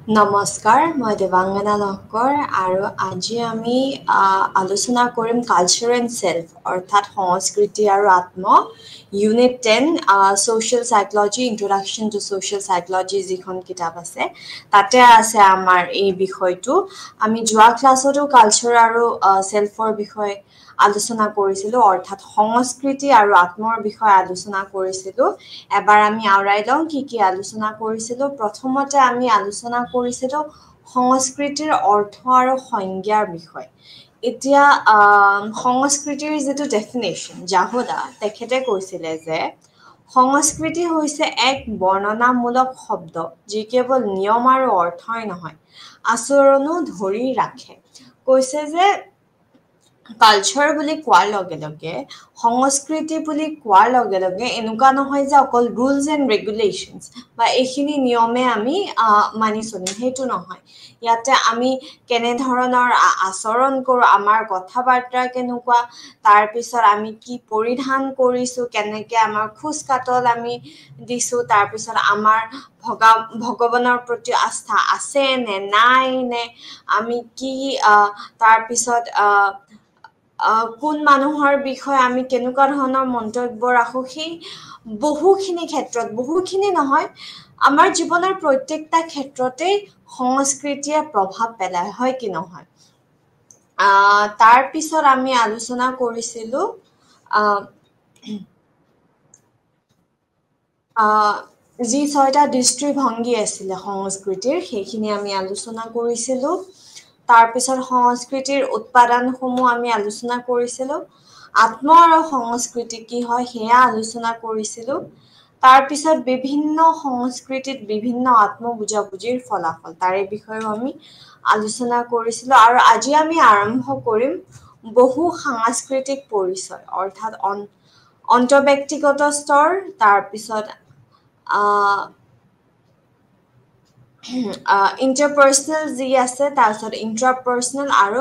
নমস্কাৰ, মই দেৱাংগনা লহকৰ আৰু আজি আমি আলোচনা কৰিম কালচাৰ এণ্ড চেল্ফ অৰ্থাৎ সংস্কৃতি আৰু আত্ম unit 10 social psychology introduction to social psychology যিখন কিতাপ আছে তাতে আছে আমাৰ এই বিষয়টো আমি যোৱা ক্লাছতো কালচাৰ আৰু চেল্ফৰ বিষয়ে আলোচনা কৰিছিলোঁ অৰ্থাৎ সংস্কৃতি আৰু আত্মৰ বিষয়ে আলোচনা কৰিছিলোঁ এবাৰ আমি আওৰাই লওঁ কি আলোচনা কৰিছিলোঁ প্ৰথমতে আমি আলোচনা কৰিছিলোঁ সংস্কৃতিৰ অৰ্থ আৰু সংজ্ঞাৰ বিষয় এতিয়া সংস্কৃতিৰ যিটো ডেফিনেশ্যন জাহোদা তেখেতে কৈছিলে যে সংস্কৃতি হৈছে এক বৰ্ণনামূলক শব্দ যি কেৱল নিয়ম আৰু অৰ্থই নহয় আচৰণো ধৰি ৰাখে কৈছে যে কালচাৰ বুলি কোৱাৰ লগে লগে সংস্কৃতি বুলি কোৱাৰ লগে লগে এনেকুৱা নহয় যে অকল ৰুলছ এণ্ড ৰেগুলেশ্যনছ বা এইখিনি নিয়মে আমি মানি চলিম সেইটো নহয় ইয়াতে আমি কেনেধৰণৰ আচৰণ কৰোঁ আমাৰ কথা বাৰ্তা কেনেকুৱা তাৰপিছত আমি কি পৰিধান কৰিছোঁ কেনেকৈ আমাৰ খোজ কাটল আমি দিছোঁ তাৰপিছত আমাৰ ভগৱানৰ প্ৰতি আস্থা আছে নে নাই নে আমি কি তাৰপিছত কোন মানুহৰ বিষয়ে আমি কেনেকুৱা ধৰণৰ মন্তব্য ৰাখোঁ সেই বহুখিনি নহয় আমাৰ জীৱনৰ প্ৰত্যেকটা ক্ষেত্ৰতেই সংস্কৃতিয়ে প্ৰভাৱ পেলায় হয় কি নহয় তাৰ পিছত আমি আলোচনা কৰিছিলোঁ যি 6টা দৃষ্টিভংগী আছিলে সংস্কৃতিৰ সেইখিনি আমি আলোচনা কৰিছিলোঁ তাৰপিছত সংস্কৃতিৰ উৎপাদনসমূহ আমি আলোচনা কৰিছিলোঁ আত্ম আৰু সংস্কৃতি কি হয় সেয়া আলোচনা কৰিছিলোঁ তাৰপিছত বিভিন্ন সংস্কৃতিত বিভিন্ন আত্ম বুজাবুজিৰ ফলাফল তাৰে বিষয়েও আমি আলোচনা কৰিছিলোঁ আৰু আজি আমি আৰম্ভ কৰিম বহু সাংস্কৃতিক পৰিচয় অৰ্থাৎ অন্তৰ্ব্যক্তিগত স্তৰ তাৰপিছত ইণ্টাৰপাৰ্চনেল যি আছে তাৰপিছত ইণ্ট্ৰাপাৰ্চনেল আৰু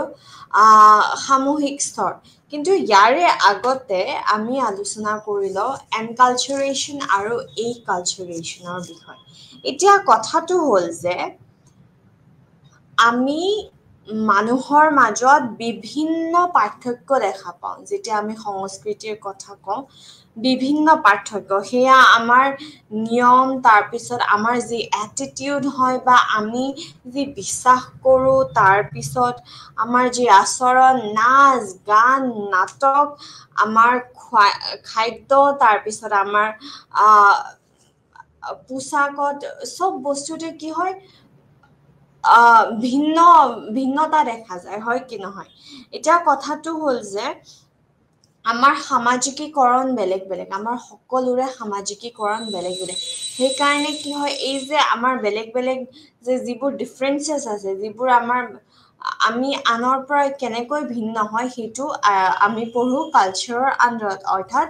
সামূহিক স্তৰ কিন্তু ইয়াৰে আগতে আমি আলোচনা কৰি লওঁ এনকালচাৰেশ্যন আৰু এই কালচাৰেশ্যনৰ বিষয়ে এতিয়া কথাটো হ'ল যে আমি মানুহৰ মাজত বিভিন্ন পাৰ্থক্য দেখা পাওঁ যেতিয়া আমি সংস্কৃতিৰ কথা কওঁ বিভিন্ন পাৰ্থক্য সেয়া আমাৰ নিয়ম তাৰপিছত আমাৰ যি এটিটিউড হয় বা আমি যি বিশ্বাস কৰোঁ তাৰপিছত আমাৰ যি আচৰণ নাচ গান নাটক আমাৰ খাদ্য তাৰপিছত আমাৰ পোচাকত চব বস্তুতে কি হয় ভিন্নতা দেখা যায় হয় কি নহয় এতিয়া কথাটো হ'ল যে আমাৰ সামাজিকীকৰণ বেলেগ বেলেগ আমাৰ সকলোৰে সামাজিকীকৰণ বেলেগ বেলেগ সেইকাৰণে কি হয় এই যে আমাৰ বেলেগ বেলেগ যে যিবোৰ ডিফাৰেঞ্চেছ আছে যিবোৰ আমি আনৰ পৰা কেনেকৈ ভিন্ন হয় সেইটো আমি পঢ়োঁ কালচাৰৰ আণ্ডাৰত অৰ্থাৎ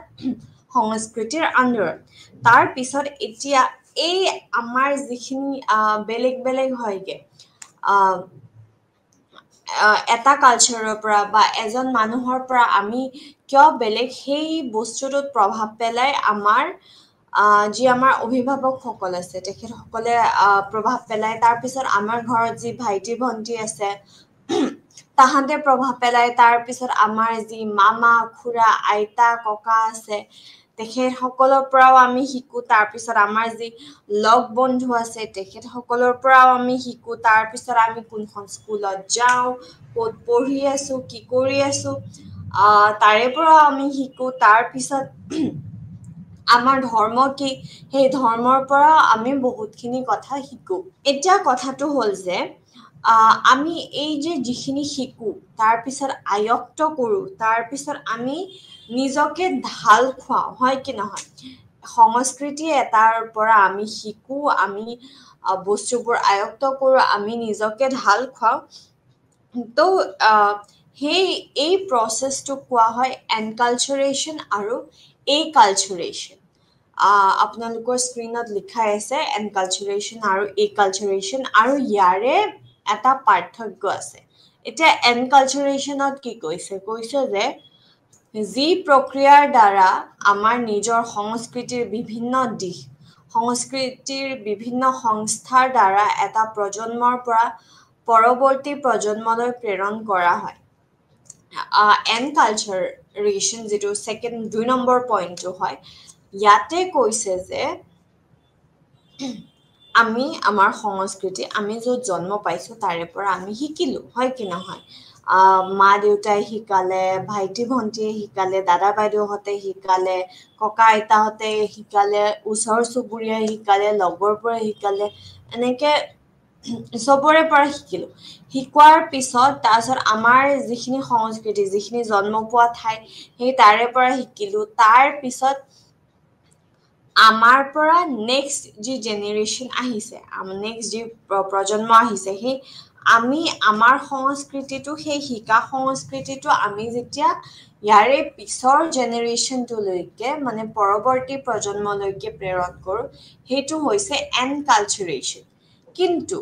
সংস্কৃতিৰ আণ্ডাৰত তাৰ পিছত এতিয়া এই আমাৰ যিখিনি বেলেগ বেলেগ হয়গে এটা কালচাৰৰ পৰা বা এজন মানুহৰ পৰা আমি কিয় বেলেগ সেই বস্তুটোত প্ৰভাৱ পেলাই আমাৰ যি আমাৰ অভিভাৱকসকল আছে তেখেতসকলে প্ৰভাৱ পেলায় তাৰপিছত আমাৰ ঘৰত যি ভাইটি ভণ্টি আছে তাহাঁতে প্ৰভাৱ পেলায় তাৰপিছত আমাৰ যি মামা খুৰা আইতা ককা আছে তেখেতসকলৰ পৰাও আমি শিকোঁ তাৰপিছত আমাৰ যি লগ বন্ধু আছে তেখেতসকলৰ পৰাও আমি শিকোঁ তাৰপিছত আমি কোনখন স্কুলত যাওঁ ক'ত পঢ়ি আছোঁ কি কৰি আছোঁ তাৰে পৰাও আমি শিকোঁ তাৰপিছত আমাৰ ধৰ্ম কি সেই ধৰ্মৰ পৰা আমি বহুতখিনি কথা শিকোঁ এতিয়া কথাটো হ'ল যে আমি এই যে যিখিনি শিকোঁ তাৰপিছত আয়ত্ত কৰোঁ তাৰপিছত আমি নিজকে ঢাল খুৱাওঁ হয় কি নহয় সংস্কৃতি এটাৰ পৰা আমি শিকোঁ আমি বস্তুবোৰ আয়ত্ত কৰোঁ আমি নিজকে ঢাল খুৱাওঁ তো এই প্ৰচেছটোক কোৱা হয় এনকালচাৰেশ্যন আৰু এই কালচাৰেশ্যন আপোনালোকৰ স্ক্ৰীণত লিখাই আছে এনকালচাৰেশ্যন আৰু এই কালচাৰেশ্যন আৰু ইয়াৰে এটা পাৰ্থক্য আছে এতিয়া এনকালচাৰেশ্যনত কি কৈছে যে যি প্ৰক্ৰিয়াৰ দ্বাৰা আমাৰ নিজৰ সংস্কৃতিৰ বিভিন্ন দিশ সংস্কৃতিৰ বিভিন্ন সংস্থাৰ দ্বাৰা এটা প্ৰজন্মৰ পৰা পৰৱৰ্তী প্ৰজন্মলৈ প্ৰেৰণ কৰা হয় এনকালচাৰেশ্যন যিটো ছেকেণ্ড 2 নম্বৰ পইণ্টটো হয় ইয়াতে কৈছে যে আমি আমাৰ সংস্কৃতি আমি য'ত জন্ম পাইছোঁ তাৰে পৰা আমি শিকিলোঁ হয় কি নহয় মা দেউতাই শিকালে ভাইটি ভণ্টিয়ে শিকালে দাদা বাইদেউহঁতে শিকালে ককা আইতাহঁতে শিকালে ওচৰ চুবুৰীয়াই শিকালে লগৰবোৰে শিকালে এনেকৈ চবৰে পৰা শিকিলোঁ শিকোৱাৰ পিছত তাৰপিছত আমাৰ যিখিনি সংস্কৃতি যিখিনি জন্ম পোৱা ঠাই সেই তাৰে পৰা শিকিলোঁ তাৰ পিছত আমাৰ পৰা নেক্সট যি জেনেৰেশ্যন আহিছে নেক্সট যি প্ৰজন্ম আহিছে সেই আমি আমাৰ সংস্কৃতিটো সেই শিকা সংস্কৃতিটো আমি যেতিয়া ইয়াৰে পিছৰ জেনেৰেশ্যনটোলৈকে মানে পৰৱৰ্তী প্ৰজন্মলৈকে প্ৰেৰণ কৰোঁ সেইটো হৈছে এনকালচাৰেশ্যন কিন্তু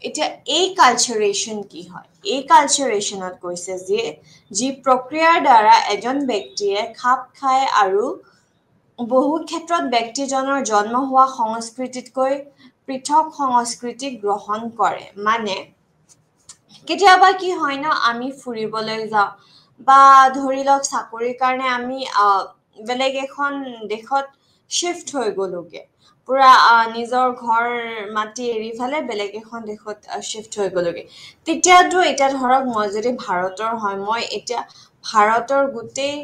এতিয়া এই কালচাৰেশ্যন কি হয় এই কালচাৰেশ্যনত কৈছে যে যি প্ৰক্ৰিয়াৰ দ্বাৰা এজন ব্যক্তিয়ে খাপ খায় আৰু বহু ক্ষেত্ৰত ব্যক্তিজনৰ জন্ম হোৱা সংস্কৃতিতকৈ পৃথক সংস্কৃতি গ্ৰহণ কৰে মানে কেতিয়াবা কি হয় ন আমি ফুৰিবলৈ যাওঁ বা ধৰি লওক চাকৰিৰ কাৰণে আমি বেলেগ এখন দেশত শ্বিফ্ট হৈ গ'লোগে পুৰা নিজৰ ঘৰ মাটি এৰি ফালে বেলেগ এখন দেশত শ্বিফ্ট হৈ গ'লোগে তেতিয়াতো এতিয়া ধৰক মই যদি ভাৰতৰ হয় মই এতিয়া ভাৰতৰ গোটেই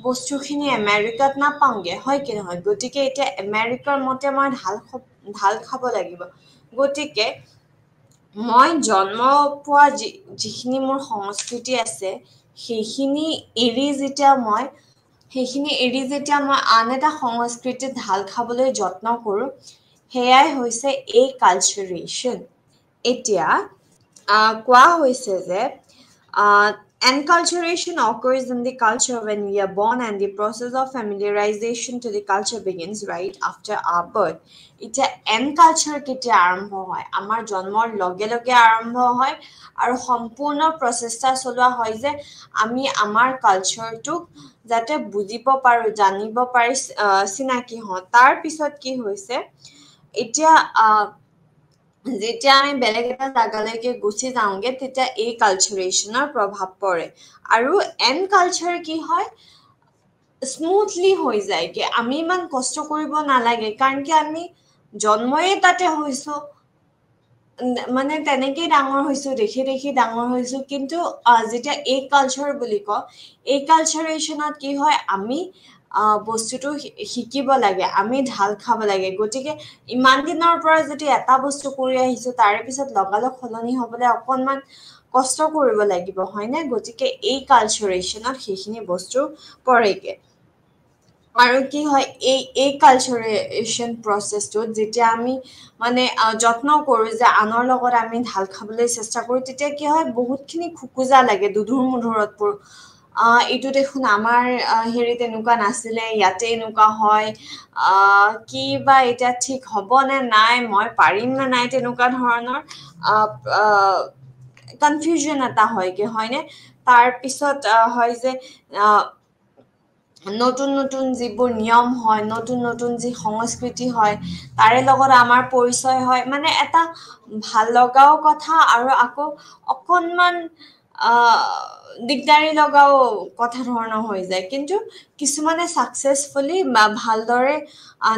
বস্তুখিনি আমেৰিকাত নাপাওঁগে হয় কি নহয় গতিকে এতিয়া আমেৰিকাৰ মতে মই ঢাল খাব লাগিব গতিকে মই জন্ম পোৱা যিখিনি মোৰ সংস্কৃতি আছে সেইখিনি এৰি যেতিয়া মই আন এটা সংস্কৃতিত ঢাল খাবলৈ যত্ন কৰোঁ সেয়াই হৈছে এই কালচাৰেশ্যন এতিয়া কোৱা হৈছে যে enculturation occurs in the culture when we are born and the process of familiarization to the culture begins right after our birth. এতিয়া এনকালচাৰ কেতিয়া আৰম্ভ হয় আমাৰ জন্মৰ লগে লগে আৰম্ভ হয় আৰু সম্পূৰ্ণ প্ৰচেষ্টা চলোৱা হয় যে আমি আমাৰ কালচাৰটোক যাতে বুজিব পাৰোঁ জানিব পাৰি চিনাকি হওঁ তাৰ পিছত কি হৈছে এতিয়া যেতিয়া আমি বেলেগ এটা জাগালৈকে গুচি যাওঁগে তেতিয়া এই কালচাৰেশ্যনৰ প্ৰভাৱ পৰে আৰু এনকালচাৰ কি হয় স্মুথলি হৈ যায়গে আমি ইমান কষ্ট কৰিব নালাগে কাৰণ কি আমি জন্ময়ে তাতে হৈছোঁ মানে তেনেকেই ডাঙৰ হৈছোঁ দেখি দেখি ডাঙৰ হৈছোঁ কিন্তু যেতিয়া এই কালচাৰ বুলি কওঁ এই কালচাৰেশ্যনত কি হয় আমি বস্তুটো শিকিব লাগে আমি ঢাল খাব লাগে গতিকে ইমান দিনৰ পৰা যদি এটা বস্তু কৰি আহিছোঁ তাৰে পিছত লগালগ সলনি হ'বলৈ অকণমান কষ্ট কৰিব লাগিব হয়নে গতিকে এই কালচাৰেশ্যনত সেইখিনি বস্তু পৰেগে আৰু কি হয় এই কালচাৰেশ্যন প্ৰচেছটোত যেতিয়া আমি মানে যত্ন কৰোঁ যে আনৰ লগত আমি ঢাল খাবলৈ চেষ্টা কৰোঁ তেতিয়া কি হয় বহুতখিনি খোকোজা লাগে দুধুৰ মুধুৰত পৰোঁ এইটো দেখোন আমাৰ হেৰিত এনেকুৱা নাছিলে ইয়াতে এনেকুৱা হয় কি বা এতিয়া ঠিক হ'ব নে নাই মই পাৰিম নে নাই তেনেকুৱা ধৰণৰ কনফিউজন এটা হয়গে হয়নে তাৰপিছত হয় যে নতুন নতুন যিবোৰ নিয়ম হয় নতুন নতুন যি সংস্কৃতি হয় তাৰে লগত আমাৰ পৰিচয় হয় মানে এটা ভাল লগাও কথা আৰু আকৌ অকণমান দিগদাৰি লগাও কথা ধৰণৰ হৈ যায় কিন্তু কিছুমানে ছাকচেছফুলি ভালদৰে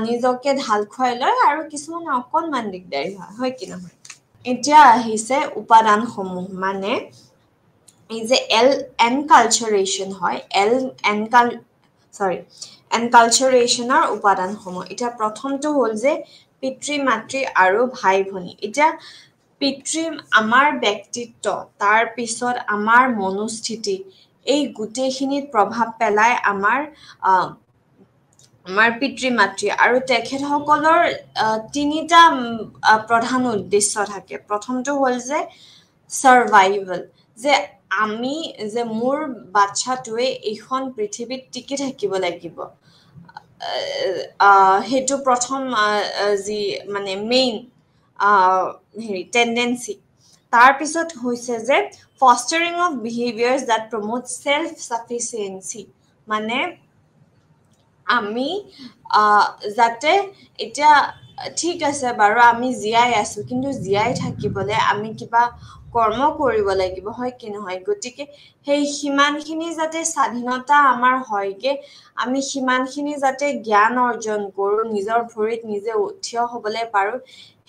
নিজকে ঢাল খুৱাই লয় আৰু কিছুমানে অকণমান দিগদাৰি হয় কি নহয় এতিয়া আহিছে উপাদানসমূহ মানে এই যে এনকালচাৰেশ্যন হয় এনকালচাৰেশ্যনৰ উপাদানসমূহ এতিয়া প্ৰথমটো হ'ল যে পিতৃ মাতৃ আৰু ভাই ভনী এতিয়া পিতৃ আমাৰ ব্যক্তিত্ব তাৰ পিছত আমাৰ মনোস্থিতি এই গোটেইখিনিত প্ৰভাৱ পেলায় আমাৰ পিতৃ মাতৃ আৰু তেখেতসকলৰ তিনিটা প্ৰধান উদ্দেশ্য থাকে প্ৰথমটো হ'ল যে সাৰ্ভাইভেল যে আমি যে মোৰ বাচ্চাটোৱে এইখন পৃথিৱীত টিকি থাকিব লাগিব সেইটো প্ৰথম যি মানে মেইন হেৰি টেণ্ডেঞ্চি তাৰপিছত হৈছে যে ফষ্টাৰিং অফ বিহেভিয়াৰ্ছ দ্যাট প্ৰমোট চেল্ফ চাফিচিয়েঞ্চি মানে আমি যাতে এতিয়া ঠিক আছে বাৰু আমি জীয়াই আছো কিন্তু জীয়াই থাকিবলে আমি কিবা কৰ্ম কৰিব লাগিব হয় কি নহয় গতিকে সেই সিমানখিনি যাতে স্বাধীনতা আমাৰ হয়গে আমি সিমানখিনি যাতে জ্ঞান অৰ্জন কৰো নিজৰ ভৰিত নিজে থিয় হ'বলৈ পাৰো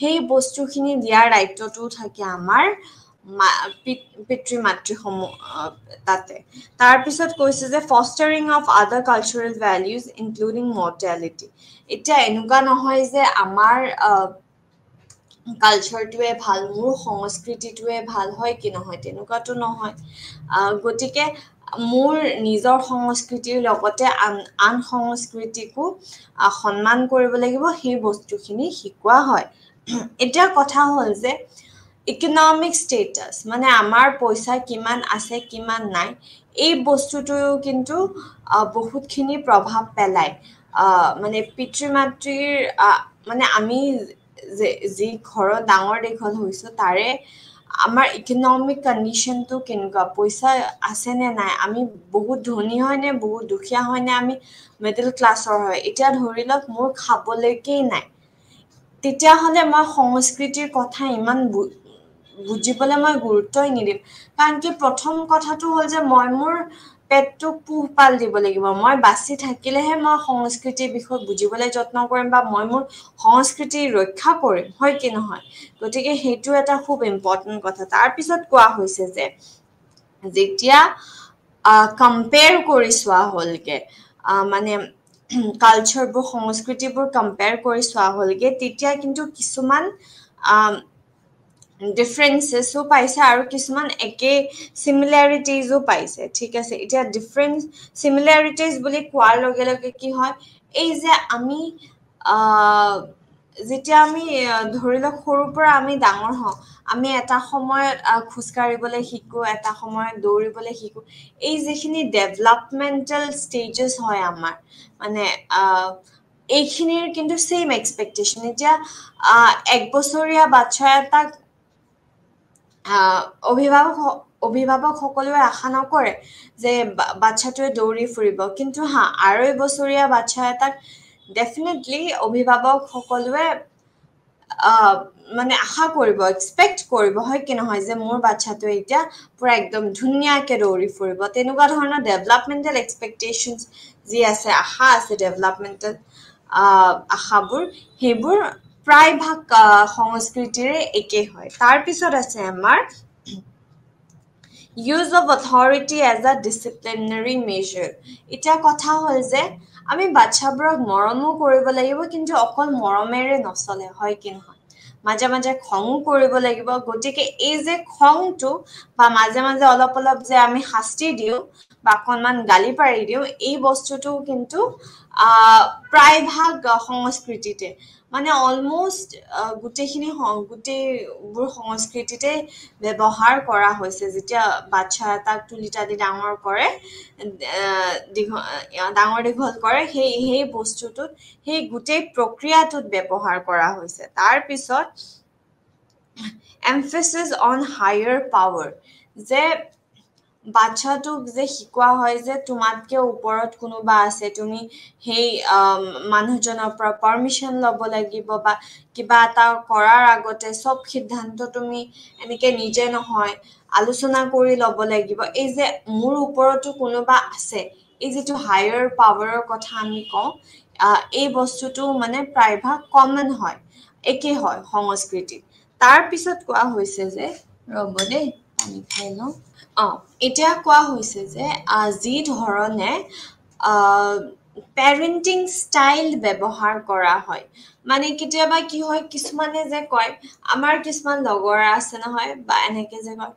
সেই বস্তুখিনি দিয়াৰ দায়িত্বটো থাকে আমাৰ পিতৃ মাতৃসমূহ তাতে তাৰপিছত কৈছে যে ফষ্টাৰিং অফ আদাৰ কালচাৰেল ভেলিউজ ইনক্লুডিং মৰ্টেলিটি এতিয়া এনেকুৱা নহয় যে আমাৰ কালচাৰটোৱে ভাল মোৰ সংস্কৃতিটোৱে ভাল হয় কি নহয় তেনেকুৱাটো নহয় গতিকে মোৰ নিজৰ সংস্কৃতিৰ লগতে আন সংস্কৃতিকো সন্মান কৰিব লাগিব সেই বস্তুখিনি শিকোৱা হয় এতিয়া কথা হ'ল যে ইকনমিক ষ্টেটাছ মানে আমাৰ পইচা কিমান আছে কিমান নাই এই বস্তুটোও কিন্তু বহুতখিনি প্ৰভাৱ পেলায় মানে পিতৃ মাতৃৰ মানে আমি যি ঘৰত ডাঙৰ দীঘল হৈছো তাৰে আমাৰ ইকনমিক কণ্ডিশ্যনটো কেনেকুৱা পইচা আছে নে নাই আমি বহুত ধনী হয় নে বহুত দুখীয়া হয় নে আমি মিডল ক্লাছৰ হয় এতিয়া ধৰি লওক মোৰ খাবলৈকেই নাই তেতিয়াহ'লে মই সংস্কৃতিৰ কথা ইমান বুজিবলৈ মই গুৰুত্বই নিদিম কাৰণ কি প্ৰথম কথাটো হ'ল যে মই মোৰ পেটটো পোহপাল দিব লাগিব মই বাচি থাকিলেহে মই সংস্কৃতিৰ বিষয়ে বুজিবলৈ যত্ন কৰিম বা মই মোৰ সংস্কৃতি ৰক্ষা কৰিম হয় কি নহয় গতিকে সেইটো এটা খুব ইম্পৰ্টেণ্ট কথা তাৰপিছত কোৱা হৈছে যে যেতিয়া কম্পেয়াৰ কৰি চোৱা হ'লগে মানে কালচাৰবোৰ সংস্কৃতিবোৰ কম্পেয়াৰ কৰি চোৱা হ'লগে তেতিয়া কিন্তু কিছুমান ডিফাৰেঞ্চেছো পাইছে আৰু কিছুমান একে চিমিলাৰিটিজো পাইছে ঠিক আছে এতিয়া ডিফাৰেঞ্চ চিমিলাৰিটিজ বুলি কোৱাৰ লগে লগে কি হয় এই যে আমি যেতিয়া আমি ধৰি লওক সৰুৰ পৰা আমি ডাঙৰ হওঁ আমি এটা সময়ত খোজকাঢ়িবলৈ শিকো এটা সময়ত দৌৰিবলৈ শিকো এই যিখিনি ডেভেলপমেণ্টেল ষ্টেজেছ হয় আমাৰ মানে এইখিনিৰ কিন্তু ছেইম এক্সপেক্টেশ্যন এতিয়া 1 বছৰীয়া বাচ্ছা এটাক অভিভাৱক সকলোৱে আশা নকৰে যে বাচ্চাটোৱে দৌৰি ফুৰিব কিন্তু 2.5 বছৰীয়া বাচ্চা এটাক ডেফিনেটলি অভিভাৱক সকলোৱে মানে আশা কৰিব এক্সপেক্ট কৰিব হয় কি নহয় যে মোৰ বাচ্চাটোৱে এতিয়া পুৰা একদম ধুনীয়াকে দৌৰি ফুৰিব তেনেকুৱা ধৰণৰ ডেভেলপমেণ্টেল এক্সপেক্টেশ্যনছ যি আছে আশা আছে ডেভেলপমেণ্টেল আশাবোৰ সেইবোৰ প্ৰায়ভাগ সংস্কৃতিৰে একে হয় তাৰপিছত আছে আমাৰ use of authority as a disciplinary measure এটা কথা হ'ল যে আমি বাচ্চাবোৰক মৰমো কৰিব লাগিব কিন্তু অকল মৰমেৰে নচলে হয় কি নহয় মাজে মাজে খঙো কৰিব লাগিব গতিকে এই যে খংটো বা মাজে মাজে অলপ যে আমি শাস্তি দিও বা অকণমান গালি পাৰি দিও এই বস্তুটো কিন্তু প্ৰায়ভাগ সংস্কৃতিতে মানে অলমোষ্ট গোটেইবোৰ সংস্কৃতিতে ব্যৱহাৰ কৰা হৈছে যেতিয়া বাচ্চা এটাক তুলি তালি ডাঙৰ কৰে ডাঙৰ দীঘল কৰে সেই বস্তুটোত সেই গোটেই প্ৰক্ৰিয়াটোত ব্যৱহাৰ কৰা হৈছে তাৰপিছত emphasis on higher power যে বাচ্চাটোক যে শিকোৱা হয় যে তোমাতকে ওপৰত কোনোবা আছে তুমি সেই মানুহজনৰ পৰা পাৰমিশন ল'ব লাগিব বা কিবা এটা কৰাৰ আগতে সব সিদ্ধান্ত তুমি এনেকে নিজে নহয় আলোচনা কৰি ল'ব লাগিব এই যে মোৰ ওপৰতো কোনোবা আছে এই যেটো হায়াৰ পাৱাৰৰ কথা আমি কওঁ এই বস্তুটো মানে প্ৰায়ভাগ কমন হয় একে হয় সংস্কৃতি তাৰ পিছত কোৱা হৈছে যে ৰব দেই পানী খাই লওঁ এতিয়া কোৱা হৈছে যে যি ধৰণে পেৰেন্টিং ষ্টাইল ব্যৱহাৰ কৰা হয় মানে কেতিয়াবা কি হয় কিছুমানে যে কয় আমাৰ কিছুমান লগৰ আছে নহয় বা এনেকে যে কয়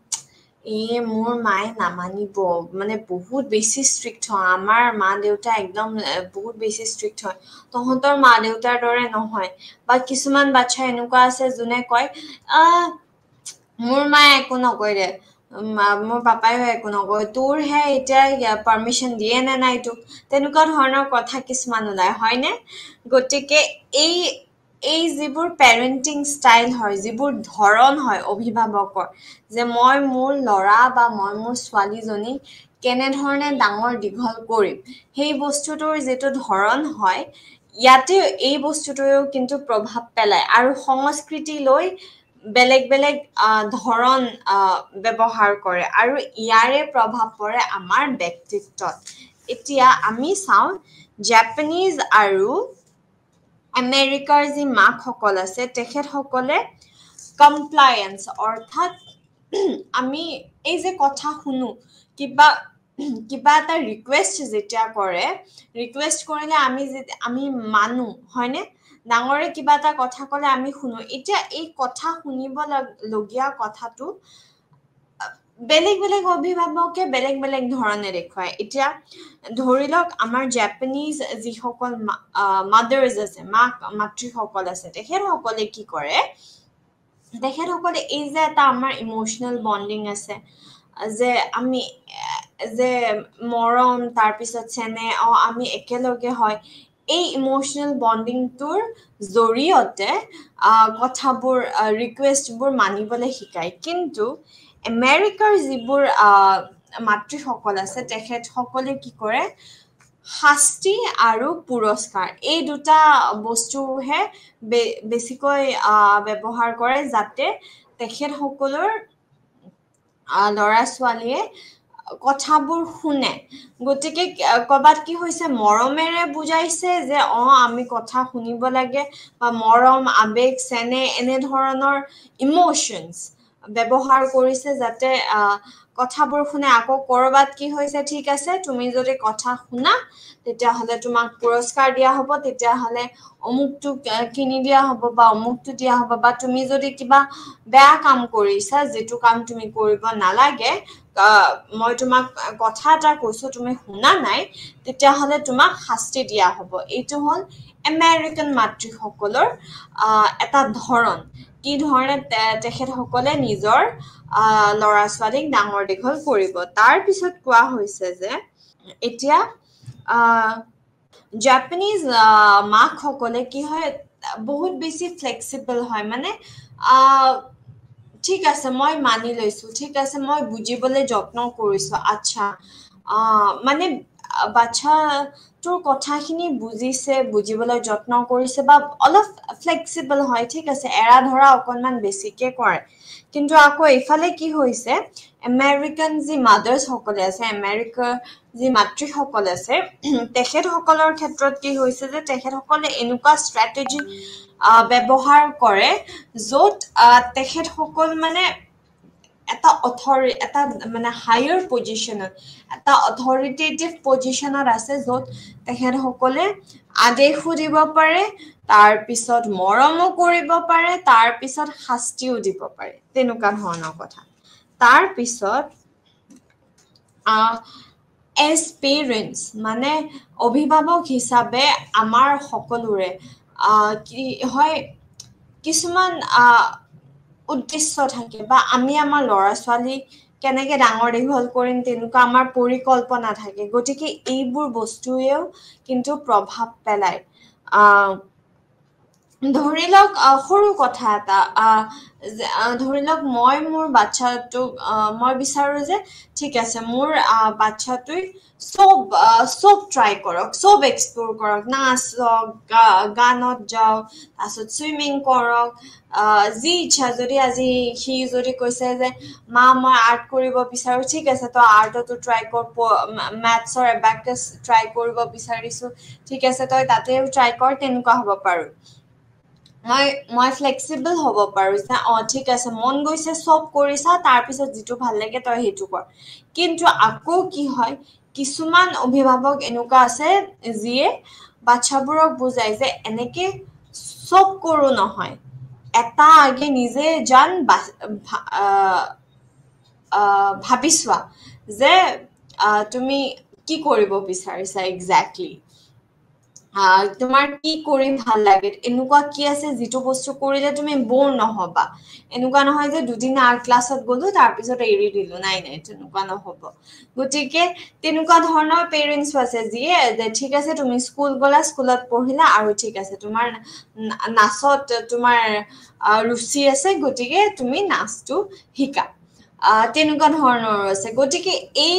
মোৰ মায়ে নামানিব মানে বহুত বেছি ষ্ট্ৰিক্ট হয় আমাৰ মা দেউতা একদম বহুত বেছি ষ্ট্ৰিক্ট হয় তহঁতৰ মা দেউতাৰ দৰে নহয় বা কিছুমান বাচ্চা এনেকুৱা আছে যোনে কয় মোৰ মায়ে একো নকয় দে মোৰ পাপায়ো একো নকয় তোৰহে এতিয়া পাৰমিশন দিয়ে নে নাই তোক তেনেকুৱা ধৰণৰ কথা কিছুমান ওলায় হয়নে গতিকে এই যিবোৰ পেৰেন্টিং ষ্টাইল হয় যিবোৰ ধৰণ হয় অভিভাৱকৰ যে মই মোৰ ল'ৰা বা মই মোৰ ছোৱালীজনী কেনেধৰণে ডাঙৰ দীঘল কৰিম সেই বস্তুটোৰ যিটো ধৰণ হয় ইয়াতে এই বস্তুটোও কিন্তু প্ৰভাৱ পেলায় আৰু সংস্কৃতি লৈ বেলেগ বেলেগ ধৰণ ব্যৱহাৰ কৰে আৰু ইয়াৰে প্ৰভাৱ পৰে আমাৰ ব্যক্তিত্বত এতিয়া আমি চাওঁ জাপানীজ আৰু আমেৰিকাৰ যি মাকসকল আছে তেখেতসকলে কমপ্লায়েন্স অৰ্থাৎ আমি এই যে কথা শুনো কিবা কিবা এটা ৰিকুৱেষ্ট যেতিয়া কৰে ৰিকুৱেষ্ট কৰিলে আমি মানো হয়নে ডাঙৰে কিবা এটা কথা ক'লে আমি শুনো এতিয়া এই কথা শুনিব লগীয়া কথাটো বেলেগ বেলেগ অভিভাৱকে বেলেগ বেলেগ ধৰণে দেখুৱায় এতিয়া ধৰি লওক আমাৰ জাপানীজ যিসকল মাদাৰ্স আছে মাতৃসকল আছে তেখেতসকলে কি কৰে তেখেতসকলে এই যে এটা আমাৰ ইমোচনেল বণ্ডিং আছে যে আমি যে মৰম তাৰপিছত চেনে আমি একেলগে হয় এই ইমোচনেল বণ্ডিংটোৰ জৰিয়তে কথাবোৰ ৰিকুৱেষ্টবোৰ মানিবলৈ শিকায় কিন্তু আমেৰিকাৰ যিবোৰ মাতৃসকল আছে তেখেতসকলে কি কৰে শাস্তি আৰু পুৰস্কাৰ এই দুটা বস্তুহে বেছিকৈ ব্যৱহাৰ কৰে যাতে তেখেতসকলৰ ল'ৰা ছোৱালীয়ে কথাবোৰ শুনে গতিকে কবাত কি হৈছে মৰমেৰে বুজাইছে যে আমি কথা শুনিব লাগে বা মৰম আবেগ চেনে এনে ধৰণৰ ইমোশনছ ব্যৱহাৰ কৰিছে যাতে কথাবোৰ শুনে আকৌ কৰবাত কি হৈছে ঠিক আছে তুমি যদি কথা শুনা তেতিয়াহ'লে তোমাক পুৰস্কাৰ দিয়া হ'ব তেতিয়াহ'লে অমুকটো কিনি দিয়া হ'ব বা অমুকটো দিয়া হ'ব বা তুমি যদি কিবা বেয়া কাম কৰিছা যেটো কাম তুমি কৰিব নালাগে মই তোমাক কথা এটা কৈছো তুমি শুনা নাই তেতিয়াহ'লে তোমাক শাস্তি দিয়া হ'ব এইটো হ'ল আমেৰিকান মাতৃসকলৰ এটা ধৰণ কি ধৰণে তেখেতসকলে নিজৰ ল'ৰা ছোৱালীক ডাঙৰ দীঘল কৰিব তাৰ পিছত কোৱা হৈছে যে এতিয়া জাপানীজ মাকসকলে কি হয় বহুত বেছি ফ্লেক্সিবল হয় মানে ঠিক আছে মই মানি লৈছো ঠিক আছে মই বুজিবলৈ যত্ন কৰিছো আচ্ছা মানে বাচ্চাটোৰ কথাখিনি বুজিছে বুজিবলৈ যত্ন কৰিছে বা অলপ ফ্লেক্সিবল হয় ঠিক আছে এৰা ধৰা অকনমান বেছিকে কৰে কিন্তু আকৌ ইফালে কি হৈছে আমেৰিকান যি মাদাৰ্স সকলে আছে আমেৰিকাৰ যি মাতৃসকল আছে তেখেতসকলৰ ক্ষেত্ৰত কি হৈছে যে তেখেতসকলে এনেকুৱা ষ্ট্ৰেটেজি ব্যৱহাৰ কৰে য'ত তেখেতসকল মানে এটা মানে হায়াৰ পজিশনত এটা অথৰিটেটিভ পজিশনত আছে য'ত তেখেতসকলে আদেশো দিব পাৰে তাৰ পিছত মৰমো কৰিব পাৰে তাৰ পিছত শাস্তিও দিব পাৰে তেনেকুৱা ধৰণৰ কথা তাৰ পিছত এজ পেৰেণ্টছ মানে অভিভাৱক হিচাপে আমাৰ সকলোৰে কি হয় কিছুমান উদ্দেশ্য থাকে বা আমি আমাৰ ল'ৰা ছোৱালী কেনেকে ডাঙৰ দীঘল কৰিম তেনেকুৱা আমাৰ পৰিকল্পনা থাকে গতিকে এইবোৰ বস্তুৱেও কিন্তু প্ৰভাৱ পেলায় ধৰি লওক সৰু কথা এটা ধৰি লওক মই মোৰ বাচ্চাটোক মই বিচাৰো যে ঠিক আছে মোৰ বাচ্চাটোই সব ট্ৰাই কৰক সব এক্সপ্লোৰ কৰক নাচ গানত যাওক তাৰপিছত চুইমিং কৰক যি ইচ্ছা যদি আজি সি যদি কৈছে যে মা মই আৰ্ট কৰিব বিচাৰো ঠিক আছে তই আৰ্টতো ট্ৰাই কৰ মেথছৰ এবাকাছ ট্ৰাই কৰিব বিচাৰিছো ঠিক আছে তই তাতেও ট্ৰাই কৰ তেনেকুৱা হ'ব পাৰো মই ফ্লেক্সিবল হ'ব পাৰো যে ঠিক আছে মন গৈছে সব কৰিছা তাৰ পিছত যেটো ভাল লাগে তই হেতু কৰ কিন্তু আকৌ কি হয় কিছুমান অভিভাৱক এনেকুৱা আছে যিয়ে বাচ্চাবোৰক বুজাই যে এনেকে সব কৰো নহয় এটা আগে নিজে জান ভাবিছোৱা যে তুমি কি কৰিব বিচাৰিছা এক্স্যাক্টলি তোমাৰ কি কৰি ভাল লাগে এনেকুৱা কি আছে যেটো বস্তু কৰিলে তুমি বোৰ নহবা এনেকুৱা নহয় যে দুদিন আৰ্ট ক্লাছত গলো তাৰ পিছত এৰি দিলো নাই তেনেকুৱা নহব গতিকে তেনেকুৱা ধৰণৰ পেৰেণ্টছ আছে যিয়ে যে ঠিক আছে তুমি স্কুল গলা স্কুলত পঢ়িলা আৰু ঠিক আছে তোমাৰ নাচত তোমাৰ ৰুচি আছে গতিকে তুমি নাচটো শিকা তেনেকুৱা ধৰণৰ আছে গতিকে এই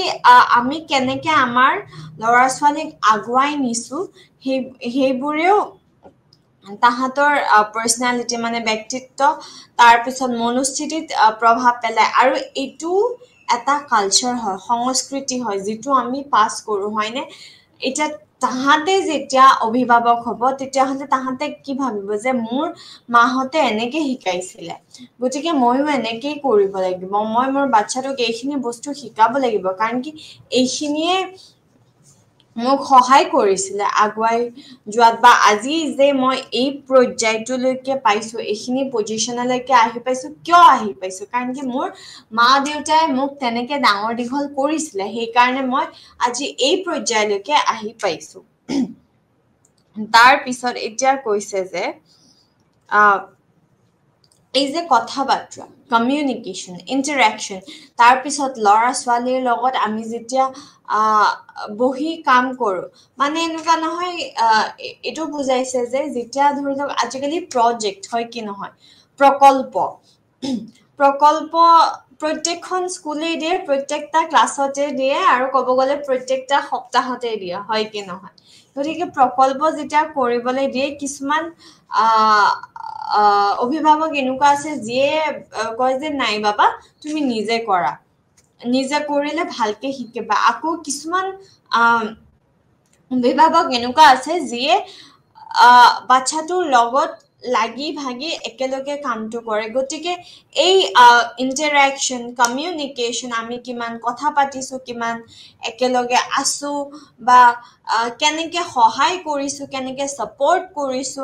আমি কেনেকে আমাৰ ল'ৰা ছোৱালীক আগুৱাই নিছো সেইবোৰেও তাহাঁতৰ পাৰ্চনেলিটি মানে ব্যক্তিত্ব তাৰপিছত মনোস্থিতিত প্ৰভাৱ পেলায় আৰু এইটো এটা কালচাৰ হয় সংস্কৃতি হয় যিটো আমি পাছ কৰোঁ হয়নে এতিয়া তাহাঁতে যেতিয়া অভিভাৱক হ'ব তেতিয়াহ'লে তাহাঁতে কি ভাবিব যে মোৰ মাহঁতে এনেকে শিকাইছিলে গতিকে ময়ো এনেকেই কৰিব লাগিব মই মোৰ বাচ্ছাটোক এইখিনি বস্তু শিকাব লাগিব কাৰণ কি এইখিনিয়ে মোক সহায় কৰিছিলে আগুৱাই যোৱাত বা আজি যে মই এই পৰ্যায়টোলৈকে পাইছো এইখিনি পজিশ্যনলৈকে আহি পাইছো কিয় আহি পাইছো কাৰণ কি মোৰ মা দেউতাই মোক তেনেকে ডাঙৰ দীঘল কৰিছিলে সেইকাৰণে মই আজি এই পৰ্যায়লৈকে আহি পাইছো তাৰ পিছত এতিয়া কৈছে যে এই যে কথা বাৰ্তা কমিউনিকেশ্যন ইণ্টাৰেকশ্যন তাৰপিছত ল'ৰা ছোৱালীৰ লগত আমি যেতিয়া বহি কাম কৰোঁ মানে এনেকুৱা নহয় এইটো বুজাইছে যে যেতিয়া ধৰি লওক আজিকালি প্ৰজেক্ট হয় কি নহয় প্ৰকল্প প্ৰত্যেকখন স্কুলেই দিয়ে প্ৰত্যেকটা ক্লাছতে দিয়ে আৰু ক'ব গ'লে প্ৰত্যেকটা সপ্তাহতে দিয়ে হয় কি নহয় গতিকে প্ৰকল্প যেতিয়া কৰিবলৈ দিয়ে কিছুমান অভিভাৱক এনেকুৱা আছে যিয়ে কয় যে নাই বাবা তুমি নিজে কৰা নিজে কৰিলে ভালকে শিকিবা আকৌ কিছুমান অভিভাৱক এনেকুৱা আছে যিয়ে বাচ্ছাটোৰ লগত লাগি ভাগি একেলগে কামটো কৰে গতিকে এই ইণ্টাৰেকশ্যন কমিউনিকেশ্যন আমি কিমান কথা পাতিছো কিমান একেলগে আছো বা কেনেকে সহায় কৰিছো কেনেকে ছাপৰ্ট কৰিছো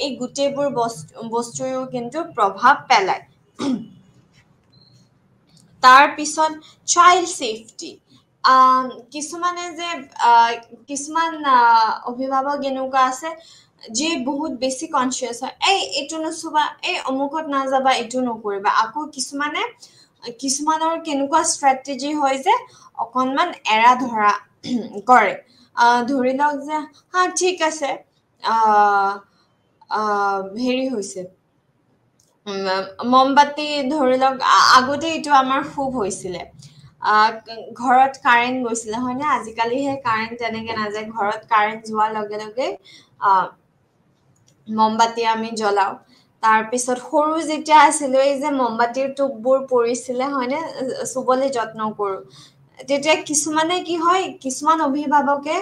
এই গোটেইবোৰ বস্তুও কিন্তু প্ৰভাৱ পেলায় তাৰ পিছত চাইল্ড সেফটি কিছুমানে যে কিছুমান অভিভাৱক এনেকুৱা আছে যে বহুত বেছি কনচিয়াছ হয় এইটো নচুবা অমুকত নাযাবা এইটো নকৰিবা আকৌ কিছুমানৰ কেনেকুৱা ষ্ট্ৰেটেজি হয় যে অকনমান এৰা ধৰা কৰে ধৰি লওক যে হা ঠিক আছে হেৰি হৈছে মমবাতি ধৰি লওক আগতে এইটো আমাৰ খুব হৈছিলে ঘৰত কাৰেণ্ট গৈছিলে হয়নে আজিকালিহে কাৰেণ্ট তেনেকে নাযায় ঘৰত কাৰেণ্ট যোৱাৰ লগে লগে মমবাতি আমি জ্বলাও তাৰপিছত সৰু যেতিয়া আছিলো এই যে মমবাতিৰ টোপবোৰ পৰিছিলে হয়নে চুবলৈ যত্ন কৰো তেতিয়া কিছুমানে কি হয় কিছুমান অভিভাৱকে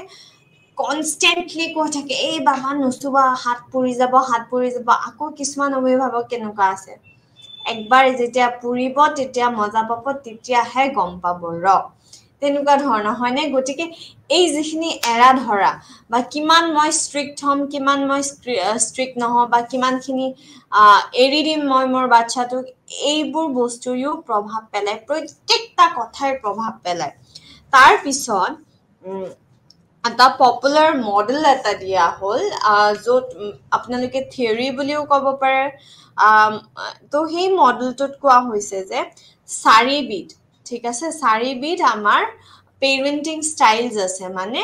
কনষ্টেন্টলি কৈ থাকে এই বাবা নচুবা হাত পুৰি যাব আকৌ কিছুমান অভিভাৱক কেনেকুৱা আছে একবাৰ যেতিয়া পুৰিব তেতিয়া মজা পাব তেতিয়াহে গম পাব তেনেকুৱা ধৰণৰ হয়নে গতিকে এই যিখিনি এৰা ধৰা বা কিমান মই ষ্ট্ৰিক্ট হ'ম কিমান মই ষ্ট্ৰিক্ট নহওঁ বা কিমানখিনি এৰি দিম মই মোৰ বাচ্ছাটোক এইবোৰ বস্তুৰেও প্ৰভাৱ পেলায় প্ৰত্যেকটা কথাই প্ৰভাৱ পেলায় তাৰ পিছত এটা পপুলাৰ মডেল এটা দিয়া হ'ল য'ত আপোনালোকে থিয়ৰী বুলিও ক'ব পাৰে তো সেই মডেলটোত কোৱা হৈছে যে 4বিধ ঠিক আছে 4বিধ আমাৰ পেৰেণ্টিং ষ্টাইলছ আছে মানে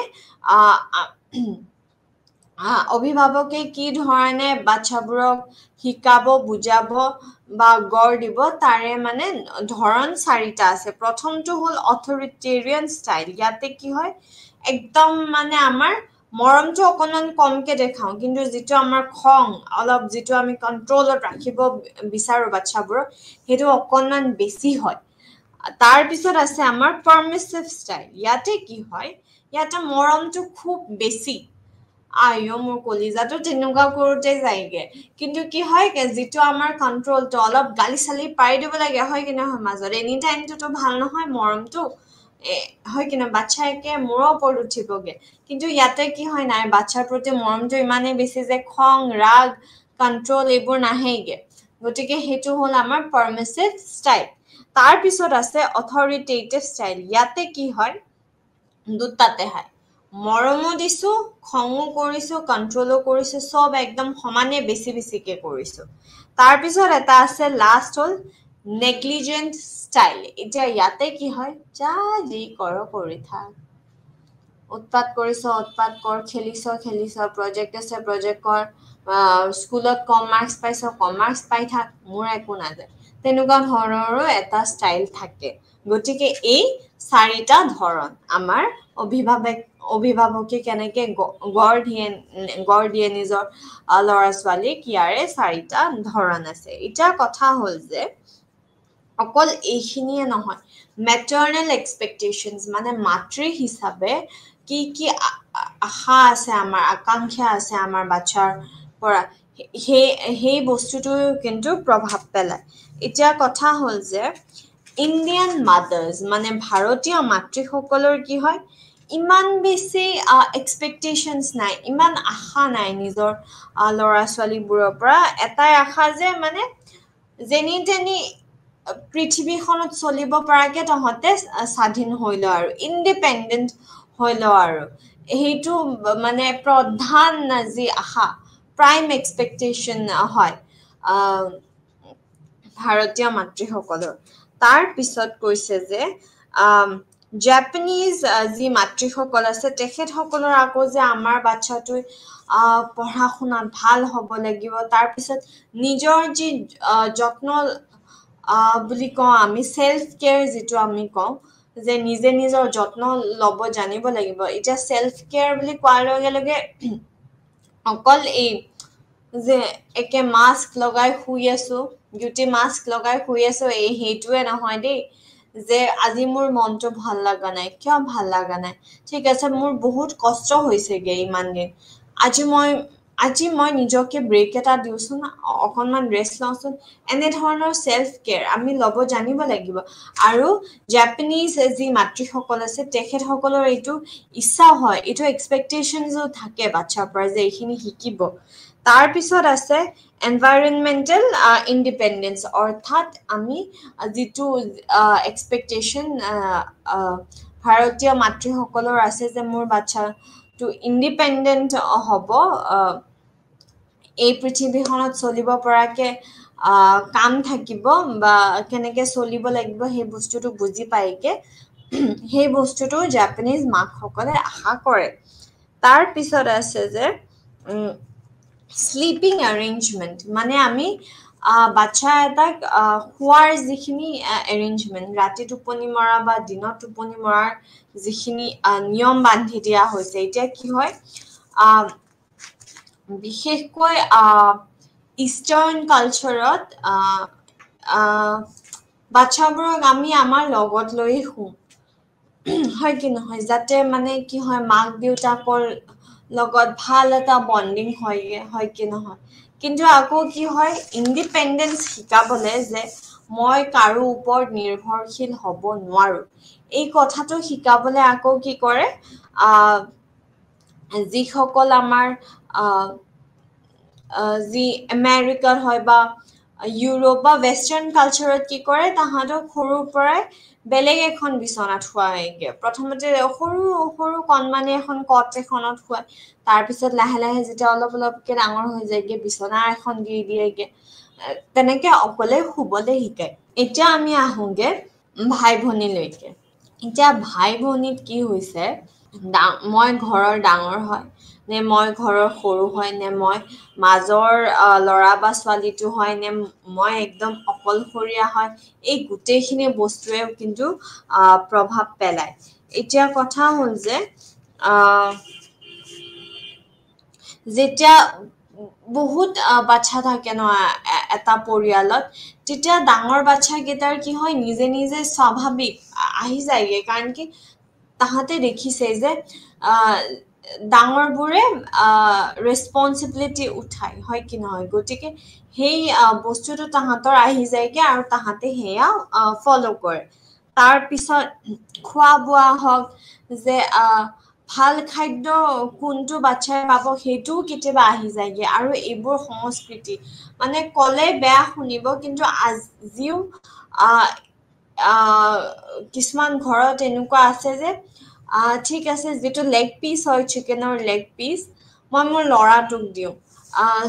অভিভাৱকে কি ধৰণে বাচ্ছাবোৰক শিকাব বুজাব বা গঢ় দিব তাৰে মানে ধৰণ 4টা আছে প্ৰথমটো হ'ল অথৰিটেৰিয়ান ষ্টাইল ইয়াতে কি হয় একদম মানে আমাৰ মৰমটো অকণমান কমকে দেখাও কিন্তু যিটো আমাৰ খং অলপ যিটো আমি কন্ট্ৰলত ৰাখিব বিচাৰো বাচ্ছাবোৰক সেইটো অকণমান বেছি হয় তাৰ পিছত আছে আমাৰ পাৰমিছিভ ষ্টাইল ইয়াতে কি হয় ইয়াতে মৰমটো খুব বেছি মোৰ কলিজাটো তেনেকুৱা কৰোতে যায়গে কিন্তু কি হয় যিটো আমাৰ কন্ট্ৰলটো অলপ গালি চালি পাৰি দিব লাগে হয় কি নহয় মাজত এনি টাইমটোতো ভাল নহয় মৰমটো হয় কি নহয় বাচ্ছাকে মূৰৰ ওপৰত উঠিবগে কিন্তু ইয়াতে কি হয় নাই বাচ্ছাৰ প্ৰতি মৰমটো ইমানেই বেছি যে খং ৰাগ কন্ট্ৰল এইবোৰ নাহেগে গতিকে সেইটো হ'ল আমাৰ পাৰমিছিভ ষ্টাইল তাৰ পিছত আছে অথৰিটেটিভ ষ্টাইল ইয়াতে কি হয় দুটাতে হয় মৰমো দিছো খঙো কৰিছো কন্ট্ৰলো কৰিছো সব একদম সমানে বেছিকে কৰিছো তাৰপিছত এটা আছে লাষ্ট হ'ল নেগলিজেন্ট ষ্টাইল এতিয়া ইয়াতে কি হয় যা যি কৰি থাক উৎপাত কৰিছ উৎপাত কৰ খেলিছ প্ৰজেক্ট আছে প্ৰজেক্ট কৰ স্কুলত কম মাৰ্কছ পাইছ কম মাৰ্কছ পাই থাক মোৰ একো নাযায় তেনেকুৱা ধৰণৰো এটা ষ্টাইল থাকে গতিকে এই চাৰিটা ধৰণ আমাৰ অভিভাৱকে কেনেকে গঢ় দিয়ে নিজৰ ল'ৰা ছোৱালীক ইয়াৰে চাৰিটা ধৰণ আছে এতিয়া কথা হ'ল যে অকল এইখিনিয়ে নহয় মেটাৰ্নেল এক্সপেক্টেশনছ মানে মাতৃ হিচাপে কি কি আশা আছে আমাৰ আকাংক্ষা আছে আমাৰ বাচ্চাৰ পৰা সেই বস্তুটো কিন্তু প্ৰভাৱ পেলায় এতিয়া কথা হ'ল যে ইণ্ডিয়ান মাদাৰ্ছ মানে ভাৰতীয় মাতৃসকলৰ কি হয় ইমান বেছি এক্সপেক্টেশনছ নাই ইমান আশা নাই নিজৰ ল'ৰা ছোৱালীবোৰৰ পৰা এটাই আশা যে মানে যেনি তেনি পৃথিৱীখনত চলিব পৰাকে তহঁতে স্বাধীন হৈ ল আৰু ইণ্ডিপেণ্ডেণ্ট হৈ ল আৰু সেইটো মানে প্ৰধান যি আশা প্ৰাইম এক্সপেক্টেশন হয় ভাৰতীয় মাতৃসকলৰ তাৰ পিছত কৈছে যে জাপানীজ যি মাতৃসকল আছে তেখেতসকলৰ আকৌ যে আমাৰ বাচ্চাটোৱে পঢ়া শুনাত ভাল হ'ব লাগিব তাৰপিছত নিজৰ যি যত্ন বুলি কওঁ আমি সেলফ কেয়াৰ যিটো আমি কওঁ যে নিজে নিজৰ যত্ন ল'ব জানিব লাগিব এতিয়া সেলফ কেয়াৰ বুলি কোৱাৰ লগে লগে অকল এই যে একে মাস্ক লগাই শুই আছো বিউটি মাস্ক লগাই শুই আছো এই হেইটোৱে নহয় দেই যে আজি মোৰ মনটো ভাল লাগা নাই কিয় ভাল লাগা নাই ঠিক আছে মোৰ বহুত কষ্ট হৈছেগে ইমান দিন আজি মই নিজকে ব্ৰেক এটা দিওঁচোন অকনমান ৰেষ্ট লওঁচোন এনে ধৰণৰ সেলফ কেয়াৰ আমি ল'ব জানিব লাগিব আৰু জাপানীজ যি মাতৃসকল আছে তেখেতসকলৰ এইটো ইচ্ছা হয় এইটো এক্সপেক্টেশনছো থাকে বাচ্চাৰ পৰা যে এইখিনি শিকিব তাৰ পিছত আছে এনভাইৰনমেন্টেল ইণ্ডিপেণ্ডেন্স অৰ্থাৎ আমি যিটো এক্সপেক্টেশন ভাৰতীয় মাতৃসকলৰ আছে যে মোৰ বাচ্চাটো ইণ্ডিপেণ্ডেন্ট হ'ব এই পৃথিৱীখনত চলিব পৰাকে কাম থাকিব বা কেনেকে চলিব লাগিব সেই বস্তুটো বুজি পাইকে সেই বস্তুটো জাপানীজ মাকসকলে আশা কৰে তাৰ পিছত আছে যে স্লিপিং এৰেঞ্জমেন্ট মানে আমি বাচ্চা এটাক খোৱাৰ যিখিনি এৰেঞ্জমেন্ট ৰাতি টোপনি মৰা বা দিনত টোপনি মৰাৰ যিখিনি নিয়ম বান্ধি দিয়া হৈছে এতিয়া কি হয় বিশেষকৈ ইষ্টাৰ্ণ কালচাৰত বাচ্চাবোৰক আমি আমাৰ লগত লৈ শুওঁ হয় কি নহয় যাতে মানে কি হয় মাক দেউতাকৰ লগত ভাল এটা বন্ডিং হয় কি নহয় কিন্তু আকৌ কি হয় ইণ্ডিপেণ্ডেন্স শিকাবলে যে মই কাৰো ওপৰত নিৰ্ভৰশীল হ'ব নোৱাৰো এই কথাটো শিকাবলে আকৌ কি কৰে যিসকল আমাৰ যি আমেৰিকাৰ হয় বা ইউৰোপ বা ৱেষ্টাৰ্ণ কালচাৰত কি কৰে তাহাঁতক সৰুৰ পৰাই বেলেগ এখন বিচনাত শুৱায়গে প্ৰথমতে সৰু সৰু কণমানি এখন কট এখনত শুৱায় তাৰপিছত লাহে লাহে যেতিয়া অলপ অলপকে ডাঙৰ হৈ যায়গে বিচনা এখন দি দিয়েগে তেনেকে অকলে শুবলে শিকায় এতিয়া আমি আহোগে ভাই ভনীলৈকে এতিয়া ভাই ভনীত কি হৈছে মই ঘৰৰ ডাঙৰ হয় নে মই ঘৰৰ সৰু হয় নে মই মাজৰ ল'ৰা বা ছোৱালীটো হয় নে মই একদম অকলশৰীয়া হয় এই গোটেইখিনি বস্তুৱে কিন্তু প্ৰভাৱ পেলায় এতিয়া কথা হ'ল যে যেতিয়া বহুত বাচ্চা থাকে ন এটা পৰিয়ালত তেতিয়া ডাঙৰ বাচ্চা কেইটাৰ কি হয় নিজে নিজে স্বাভাৱিক আহি যায়গে কাৰণ কি তাহাঁতে দেখিছে যে ডাঙৰবোৰে ৰেছপন্সিবিলিটি উঠায় হয় কি নহয় গতিকে সেই বস্তুটো তাহাঁতৰ আহি যায়গে আৰু তাহাঁতে সেয়া ফলো কৰে তাৰ পিছত খোৱা বোৱা হওক যে ভাল খাদ্য কোনটো বাচ্চাই পাব সেইটোও কেতিয়াবা আহি যায়গে আৰু এইবোৰ সংস্কৃতি মানে কলে বেয়া শুনিব কিন্তু আজিও কিছুমান ঘৰত এনেকুৱা আছে যে ঠিক আছে যিটো লেগ পিচ হয় চিকেনৰ লেগ পিচ মই মোৰ ল'ৰাটোক দিওঁ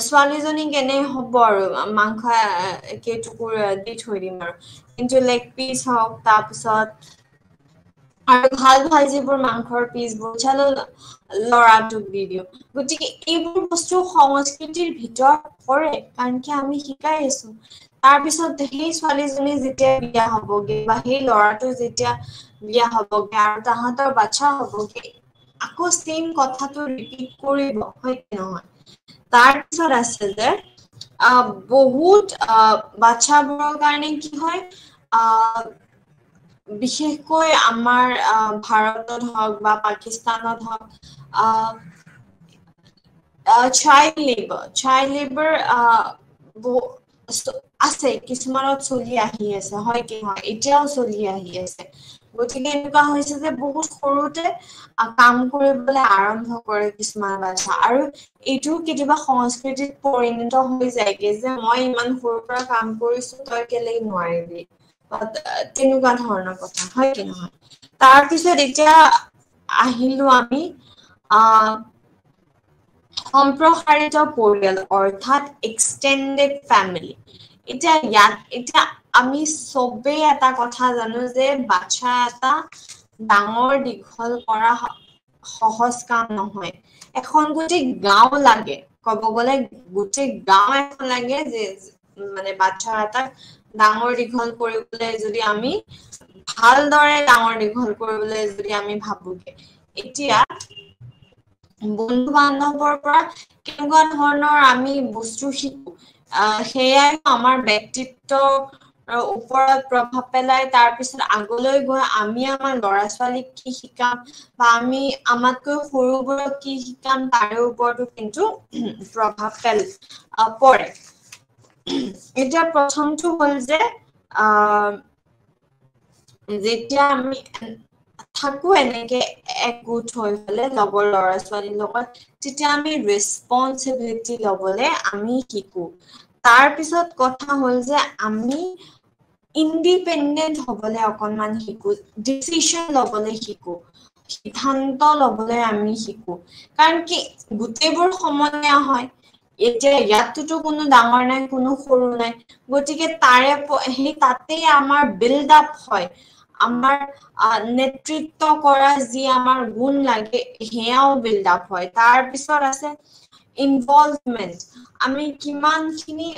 ছোৱালীজনীক কেনে হ'ব আৰু মাংস কেইটুকুৰ দি থৈ দিম আৰু কিন্তু লেগ পিচ হওক তাৰপিছত আৰু ভাল ভাল যিবোৰ মাংসৰ পিচবোৰ চালো লৰাটোক দি দিওঁ গতিকে এইবোৰ বস্তু সংস্কৃতিৰ ভিতৰত পৰে কাৰণ কি আমি শিকাই আছো তাৰ পিছত সেই ছোৱালীজনী যেতিয়া বিয়া হ'বগে বা সেই লৰাটো যেতিয়া বিয়া হ'বগে আৰু তাহাঁতৰ বাচ্চা হ'বগে আকৌ সেম কথাটো ৰিপিট কৰিব হয় কি নহয় তাৰ পিছত আছে যে বহুত বাচ্চাবোৰৰ কাৰণে কি হয় বিশেষকৈ আমাৰ ভাৰতত হওক বা পাকিস্তানত হওক চাইল্ড লেবাৰ আছে কিছুমানত চলি আহি আছে হয় কি হয় এতিয়াও চলি আহি আছে গতিকে এনেকুৱা হৈছে যে বহুত সৰুতে কাম কৰিবলৈ আৰম্ভ কৰে কিছুমান বাচ্ছা আৰু এইটো কেতিয়াবা সংস্কৃতিত পৰিণত হৈ যায়গে যে মই ইমান সৰুৰ পৰা কাম কৰিছো তই কেলেই নোৱাৰিবি তেনেকুৱা ধৰণৰ কথা হয় কি নহয় তাৰ পিছত এতিয়া আহিলো আমি সম্প্ৰসাৰিত পৰিয়াল অৰ্থাৎ এক্সটেণ্ডেড ফেমিলি এতিয়া আমি চবেই এটা কথা জানো যে বাচ্ছা এটা ডাঙৰ দীঘল কৰা সহজ কাম নহয় এখন গোটেই গাঁও লাগে কব গলে গোটেই গাঁও এখন লাগে যে মানে বাচ্ছা এটা ডাঙৰ দীঘল কৰিবলৈ যদি আমি ভালদৰে ডাঙৰ দীঘল কৰিবলৈ যদি আমি ভাবোগে এতিয়া বন্ধু বান্ধৱৰ পৰা কেনেকুৱা ধৰণৰ আমি বস্তু শিকো সেয়াই আমাৰ ব্যক্তিত্বৰ ওপৰত প্ৰভাৱ পেলাই তাৰ পিছত আগলৈ গৈ আমি আমাৰ লৰা ছোৱালীক কি শিকাম বা আমি আমাতকৈ সৰুবোৰক কি শিকাম তাৰে ওপৰতো কিন্তু প্ৰভাৱ পৰে এতিয়া প্ৰথমটো হ'ল যে যেতিয়া আমি থাকো এনেকে একগোট হৈ পেলে লগৰ ল'ৰা ছোৱালীৰ লগত তেতিয়া আমি ৰেচপনচিবিলিটি লবলৈ আমি শিকো তাৰ পিছত কথা হ'ল যে আমি ইণ্ডিপেণ্ডেন্ট হবলৈ অকনমান শিকো ডিচিশন লবলৈ শিকো সিদ্ধান্ত লবলৈ আমি শিকো কাৰণ কি গোটেইবোৰ সমনীয়া হয় এতিয়া ইয়াতোতো কোনো ডাঙৰ নাই কোনো সৰু নাই গতিকে সেই তাতেই আমাৰ বিল্ড আপ হয় আমাৰ নেতৃত্ব কৰা যি আমাৰ গুণ লাগে সেয়াও বিল্ড আপ হয় তাৰ পিছত আছে ইনভলভমেন্ট আমি কিমান খিনি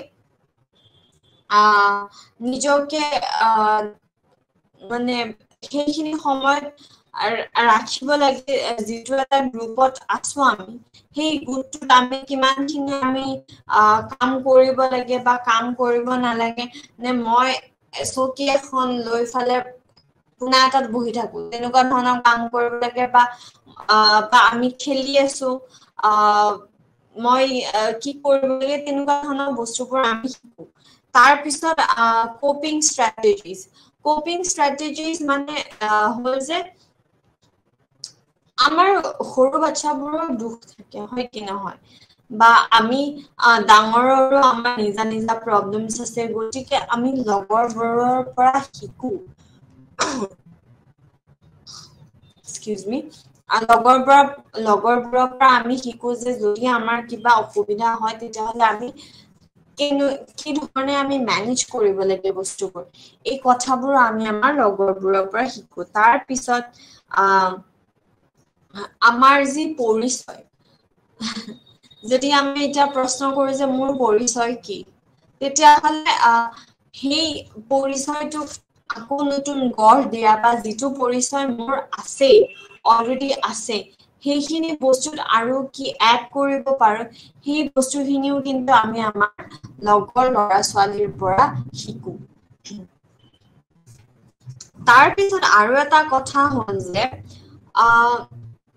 নিজকে মানে সেইখিনি সময়ত ৰাখিব লাগে যিটো এটা গ্ৰুপত আছো আমি সেই গ্ৰুপটোত আমি কিমানখিনি আমি কাম কৰিব লাগে বা কাম কৰিব নালাগে নে মই চকী এখন লৈ ফালে কোণা এটাত বহি থাকো তেনেকুৱা ধৰণৰ কাম কৰিব লাগে বা আমি খেলি আছো মই কি কৰিব লাগে তেনেকুৱা ধৰণৰ বস্তুবোৰ আমি শিকো তাৰ পিছত কপিং ষ্ট্ৰেটেজিজ মানে হ'ল যে আমাৰ সৰু বাচ্ছাবোৰৰ দুখ থাকে হয় কি নহয় বা আমি ডাঙৰৰো আমাৰ নিজা নিজা প্ৰব্লেমছ আছে গতিকে আমি লগৰবোৰৰ পৰা শিকো লগৰবোৰৰ পৰা আমি শিকো যে যদি আমাৰ কিবা অসুবিধা হয় তেতিয়াহ'লে আমি কি ধৰণে আমি মেনেজ কৰিব লাগে বস্তুবোৰ এই কথাবোৰ আমি আমাৰ লগৰবোৰৰ পৰা শিকো তাৰ পিছত আমাৰ যি পৰিচয় যদি আমি এতিয়া প্ৰশ্ন কৰো যে মোৰ পৰিচয় কি তেতিয়াহ'লে সেই পৰিচয়টোক আকৌ নতুন গঢ় দিয়া বা যিটো পৰিচয় মোৰ আছে অলৰেডি আছে সেইখিনি বস্তুত আৰু কি এড কৰিব পাৰো সেই বস্তুখিনিও কিন্তু আমি আমাৰ লগৰ ল'ৰা ছোৱালীৰ পৰা শিকো তাৰ পিছত আৰু এটা কথা হ'ল যে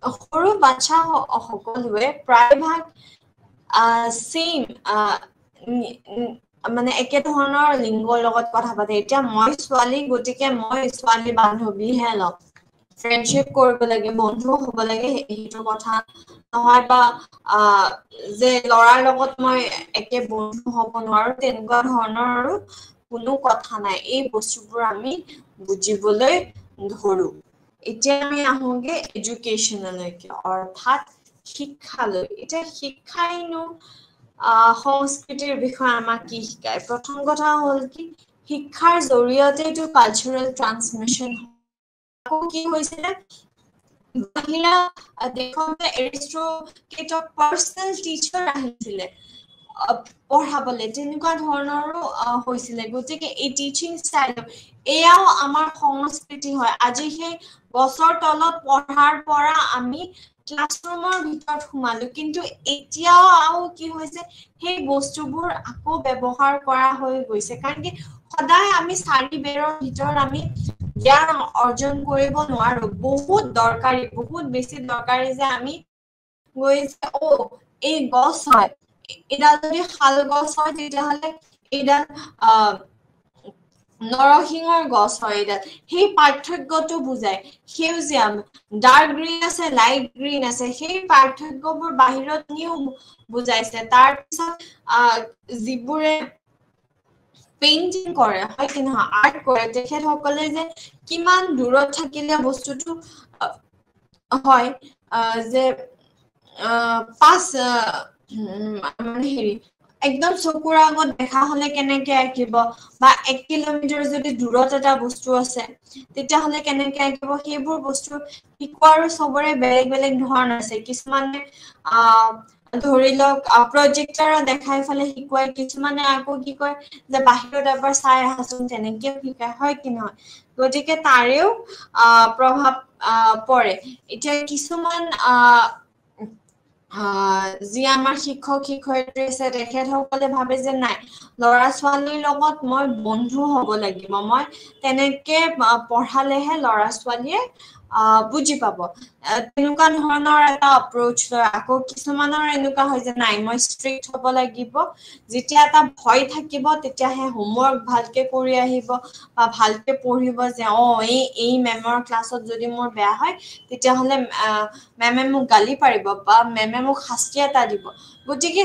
সৰু বাচ্ছা সকলোৱে প্ৰায়ভাগ চেম মানে একে ধৰণৰ লিংগৰ লগত কথা পাতে এতিয়া মই ছোৱালী গতিকে মই ছোৱালী বান্ধৱীহে লম ফ্ৰেণ্ডশ্বিপ কৰিব লাগে বন্ধু হ'ব লাগে সেইটো কথা নহয় বা যে ল'ৰাৰ লগত মই একে বন্ধু হ'ব নোৱাৰো তেনেকুৱা ধৰণৰ আৰু কোনো কথা নাই এই বস্তুবোৰ আমি বুজিবলৈ ধৰো এতিয়া আমি আহোগে এডুকেশ্যনলৈকে অৰ্থাৎ শিক্ষালৈ এতিয়া শিক্ষাইনো সংস্কৃতিৰ বিষয়ে আমাক কি শিকায় প্ৰথম কথা হ'ল কি শিক্ষাৰ জৰিয়তেটো কালচাৰেল ট্ৰান্সমিশ্যন আকৌ কি হৈছিলে বাহিৰা দেশতে এৰিষ্ট্ৰকেটক পাৰ্চনেল টিচাৰ আহিছিলে পঢ়াবলে তেনেকুৱা ধৰণৰো হৈছিলে গতিকে এই টিচিং ষ্টাইল এয়াও আমাৰ সংস্কৃতি হয় আজি সেই গছৰ তলত পঢ়াৰ পৰা আমি ক্লাছৰুমৰ ভিতৰত সোমালো কিন্তু এতিয়াও আৰু কি হৈছে সেই বস্তুবোৰ আকৌ ব্যৱহাৰ কৰা হৈ গৈছে কাৰণ কি সদায় আমি চাৰি বেৰৰ ভিতৰত আমি জ্ঞান অৰ্জন কৰিব নোৱাৰো বহুত দৰকাৰী বহুত বেছি দৰকাৰী যে আমি গৈছে এই গছ হয় এডাল যদি শাল গছ হয় তেতিয়াহ'লে এইডাল নৰসিংহৰ গছ হয় এডাল সেই পাৰ্থক্যটো বুজায় সেউজীয়া ডাৰ্ক গ্ৰীণ আছে লাইট গ্ৰীণ আছে সেই পাৰ্থক্যবোৰ বাহিৰত নিও বুজাইছে তাৰ পিছত যিবোৰে পেইন্টিং কৰে হয় কি নহয় আৰ্ট কৰে তেখেতসকলে যে কিমান দূৰত থাকিলে বস্তুটো হয় যে পাঁচ মানে হেৰি একদম চকুৰ আগত দেখা হলে কেনেকে আঁকিব বা 1 কিলোমিটাৰ যদি দূৰত এটা বস্তু আছে তেতিয়াহলে কেনেকে আঁকিব সেইবোৰ বস্তু শিকোৱাৰো চবৰে বেলেগ বেলেগ ধৰণ আছে কিছুমানে ধৰি লওক প্ৰজেক্টৰ দেখাই ফালে শিকুৱাই কিছুমানে আকৌ কি কয় যে বাহিৰত এবাৰ চাই আহাচোন তেনেকেও শিকায় হয় কি নহয় গতিকে তাৰেও প্ৰভাৱ পৰে এতিয়া কিছুমান যি আমাৰ শিক্ষক শিক্ষয়িত্ৰী আছে তেখেতসকলে ভাবে যে নাই ল'ৰা ছোৱালীৰ লগত মই বন্ধু হব লাগিব মই তেনেকে পঢ়ালেহে ল'ৰা ছোৱালীয়ে বুজি পাব তেনেকুৱা ধৰণৰ এটা এপ্ৰচ লয় আকৌ কিছুমানৰ এনেকুৱা হয় যে নাই মই ষ্ট্ৰিক্ট হব লাগিব যেতিয়া এটা ভয় থাকিব তেতিয়াহে হোমৱৰ্ক ভালকে কৰি আহিব বা ভালকে পঢ়িব যে এই মেমৰ ক্লাছত যদি মোৰ বেয়া হয় তেতিয়াহ'লে মেমে মোক গালি পাৰিব বা মেমে মোক শাস্তি এটা দিব গতিকে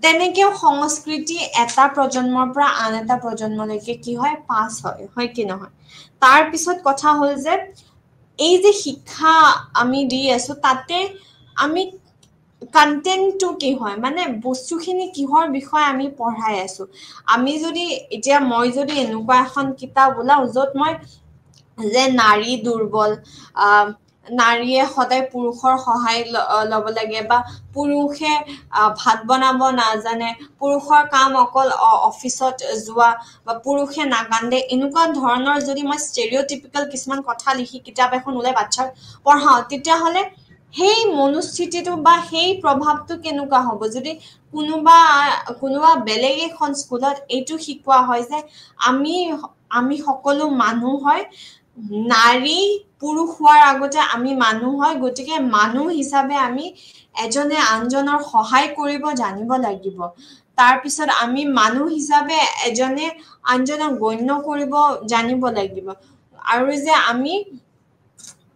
তেনেকেও সংস্কৃতি এটা প্ৰজন্মৰ পৰা আন এটা প্ৰজন্মলৈকে কি হয় পাছ হয় কি নহয় তাৰ পিছত কথা হ'ল যে এই যে শিক্ষা আমি দি আছো তাতে আমি কন্টেন্টটো কি হয় মানে বস্তুখিনি কিহৰ বিষয়ে আমি পঢ়াই আছো আমি যদি এতিয়া মই যদি এনেকুৱা এখন কিতাপ ওলাও য'ত মই যে নাৰী দুৰ্বল নাৰীয়ে সদায় পুৰুষৰ সহায় লব লাগে বা পুৰুষে ভাত বনাব নাজানে পুৰুষৰ কাম অকল অফিচত যোৱা বা পুৰুষে নাকান্দে এনেকুৱা ধৰণৰ যদি মই ষ্টেৰিঅটিপিকেল কিছুমান কথা লিখি কিতাপ এখন ওলাই বাচ্ছাক পঢ়াও তেতিয়াহ'লে সেই মনোস্থিতিটো বা সেই প্ৰভাৱটো কেনেকুৱা হ'ব যদি কোনোবা বেলেগ এখন স্কুলত এইটো শিকোৱা হয় যে আমি সকলো মানুহ হয় নাৰী পুৰুষ হোৱাৰ আগতে আমি মানুহ হয় গতিকে মানুহ হিচাপে আমি এজনে আনজনৰ সহায় কৰিব জানিব লাগিব তাৰ পিছত আমি মানুহ হিচাপে এজনে আনজনক গণ্য কৰিব জানিব লাগিব আৰু যে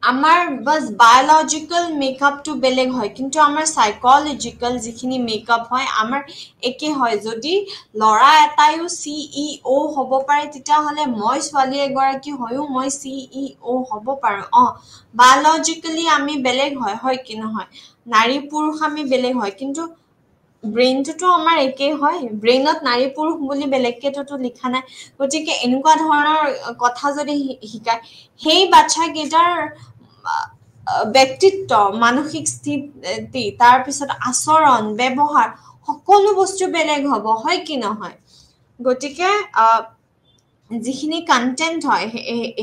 আমাৰ বাস বায়োলজিকেল মেকআপটো বেলেগ হয় কিন্তু আমাৰ সাইকোলজিকেল যিখিনি মেকআপ হয় আমাৰ একে হয় যদি ল'ৰা এটাইও CEO হ'ব পাৰে তেতিয়াহ'লে মই ছোৱালী এগৰাকী হৈও মই CEO হ'ব পাৰো বায়োলজিকেলি আমি বেলেগ হয় কি নহয় নাৰী পুৰুষ আমি বেলেগ হয় কিন্তু ব্ৰেইনটোতো আমাৰ একেই হয় ব্ৰেইনত নাৰী পুৰুষ বুলি বেলেগকেতো লিখা নাই গতিকে এনেকুৱা ধৰণৰ কথা যদি শিকায় সেই বাচ্চা কেইটাৰ ব্যক্তিত্ব মানসিক স্থিতি তাৰ পিছত আচৰণ ব্যৱহাৰ সকলো বস্তু বেলেগ হ'ব হয় কি নহয় গতিকে যিখিনি কন্টেন্ট হয়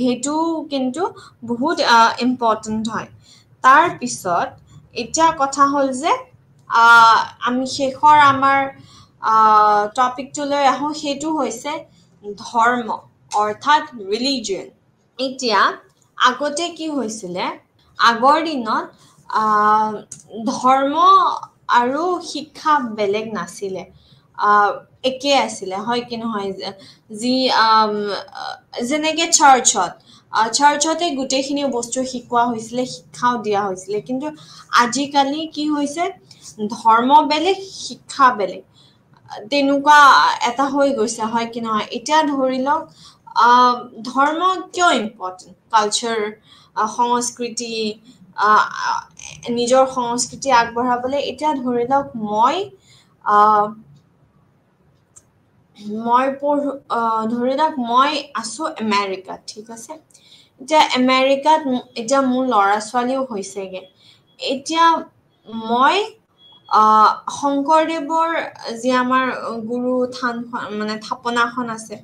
সেইটো কিন্তু বহুত ইম্পৰ্টেন্ট হয় তাৰ পিছত এতিয়া কথা হ'ল যে আমি শেষৰ আমাৰ টপিকটোলৈ আহোঁ সেইটো হৈছে ধৰ্ম অৰ্থাৎ ৰিলিজিয়ন এতিয়া আগতে কি হৈছিলে আগৰ দিনত ধৰ্ম আৰু শিক্ষা বেলেগ নাছিলে একে আছিলে হয় কি নহয় যি যেনেকে চাৰ্চতে গোটেইখিনি বস্তু শিকোৱা হৈছিলে শিক্ষাও দিয়া হৈছিলে কিন্তু আজিকালি কি হৈছে ধৰ্ম বেলেগ শিক্ষা বেলেগ তেনেকুৱা এটা হৈ গৈছে হয় কি নহয় এতিয়া ধৰি লওক ধৰ্ম কিয় ইম্পৰ্টেণ্ট কালচাৰ সংস্কৃতি নিজৰ সংস্কৃতি আগবঢ়াবলৈ এতিয়া ধৰি লওক মই ধৰি লওক মই আছো আমেৰিকাত ঠিক আছে এতিয়া আমেৰিকাত এতিয়া মোৰ ল'ৰা ছোৱালীও হৈছেগে এতিয়া মই শংকৰদেৱৰ যি আমাৰ গুৰু থান মানে থাপনাখন আছে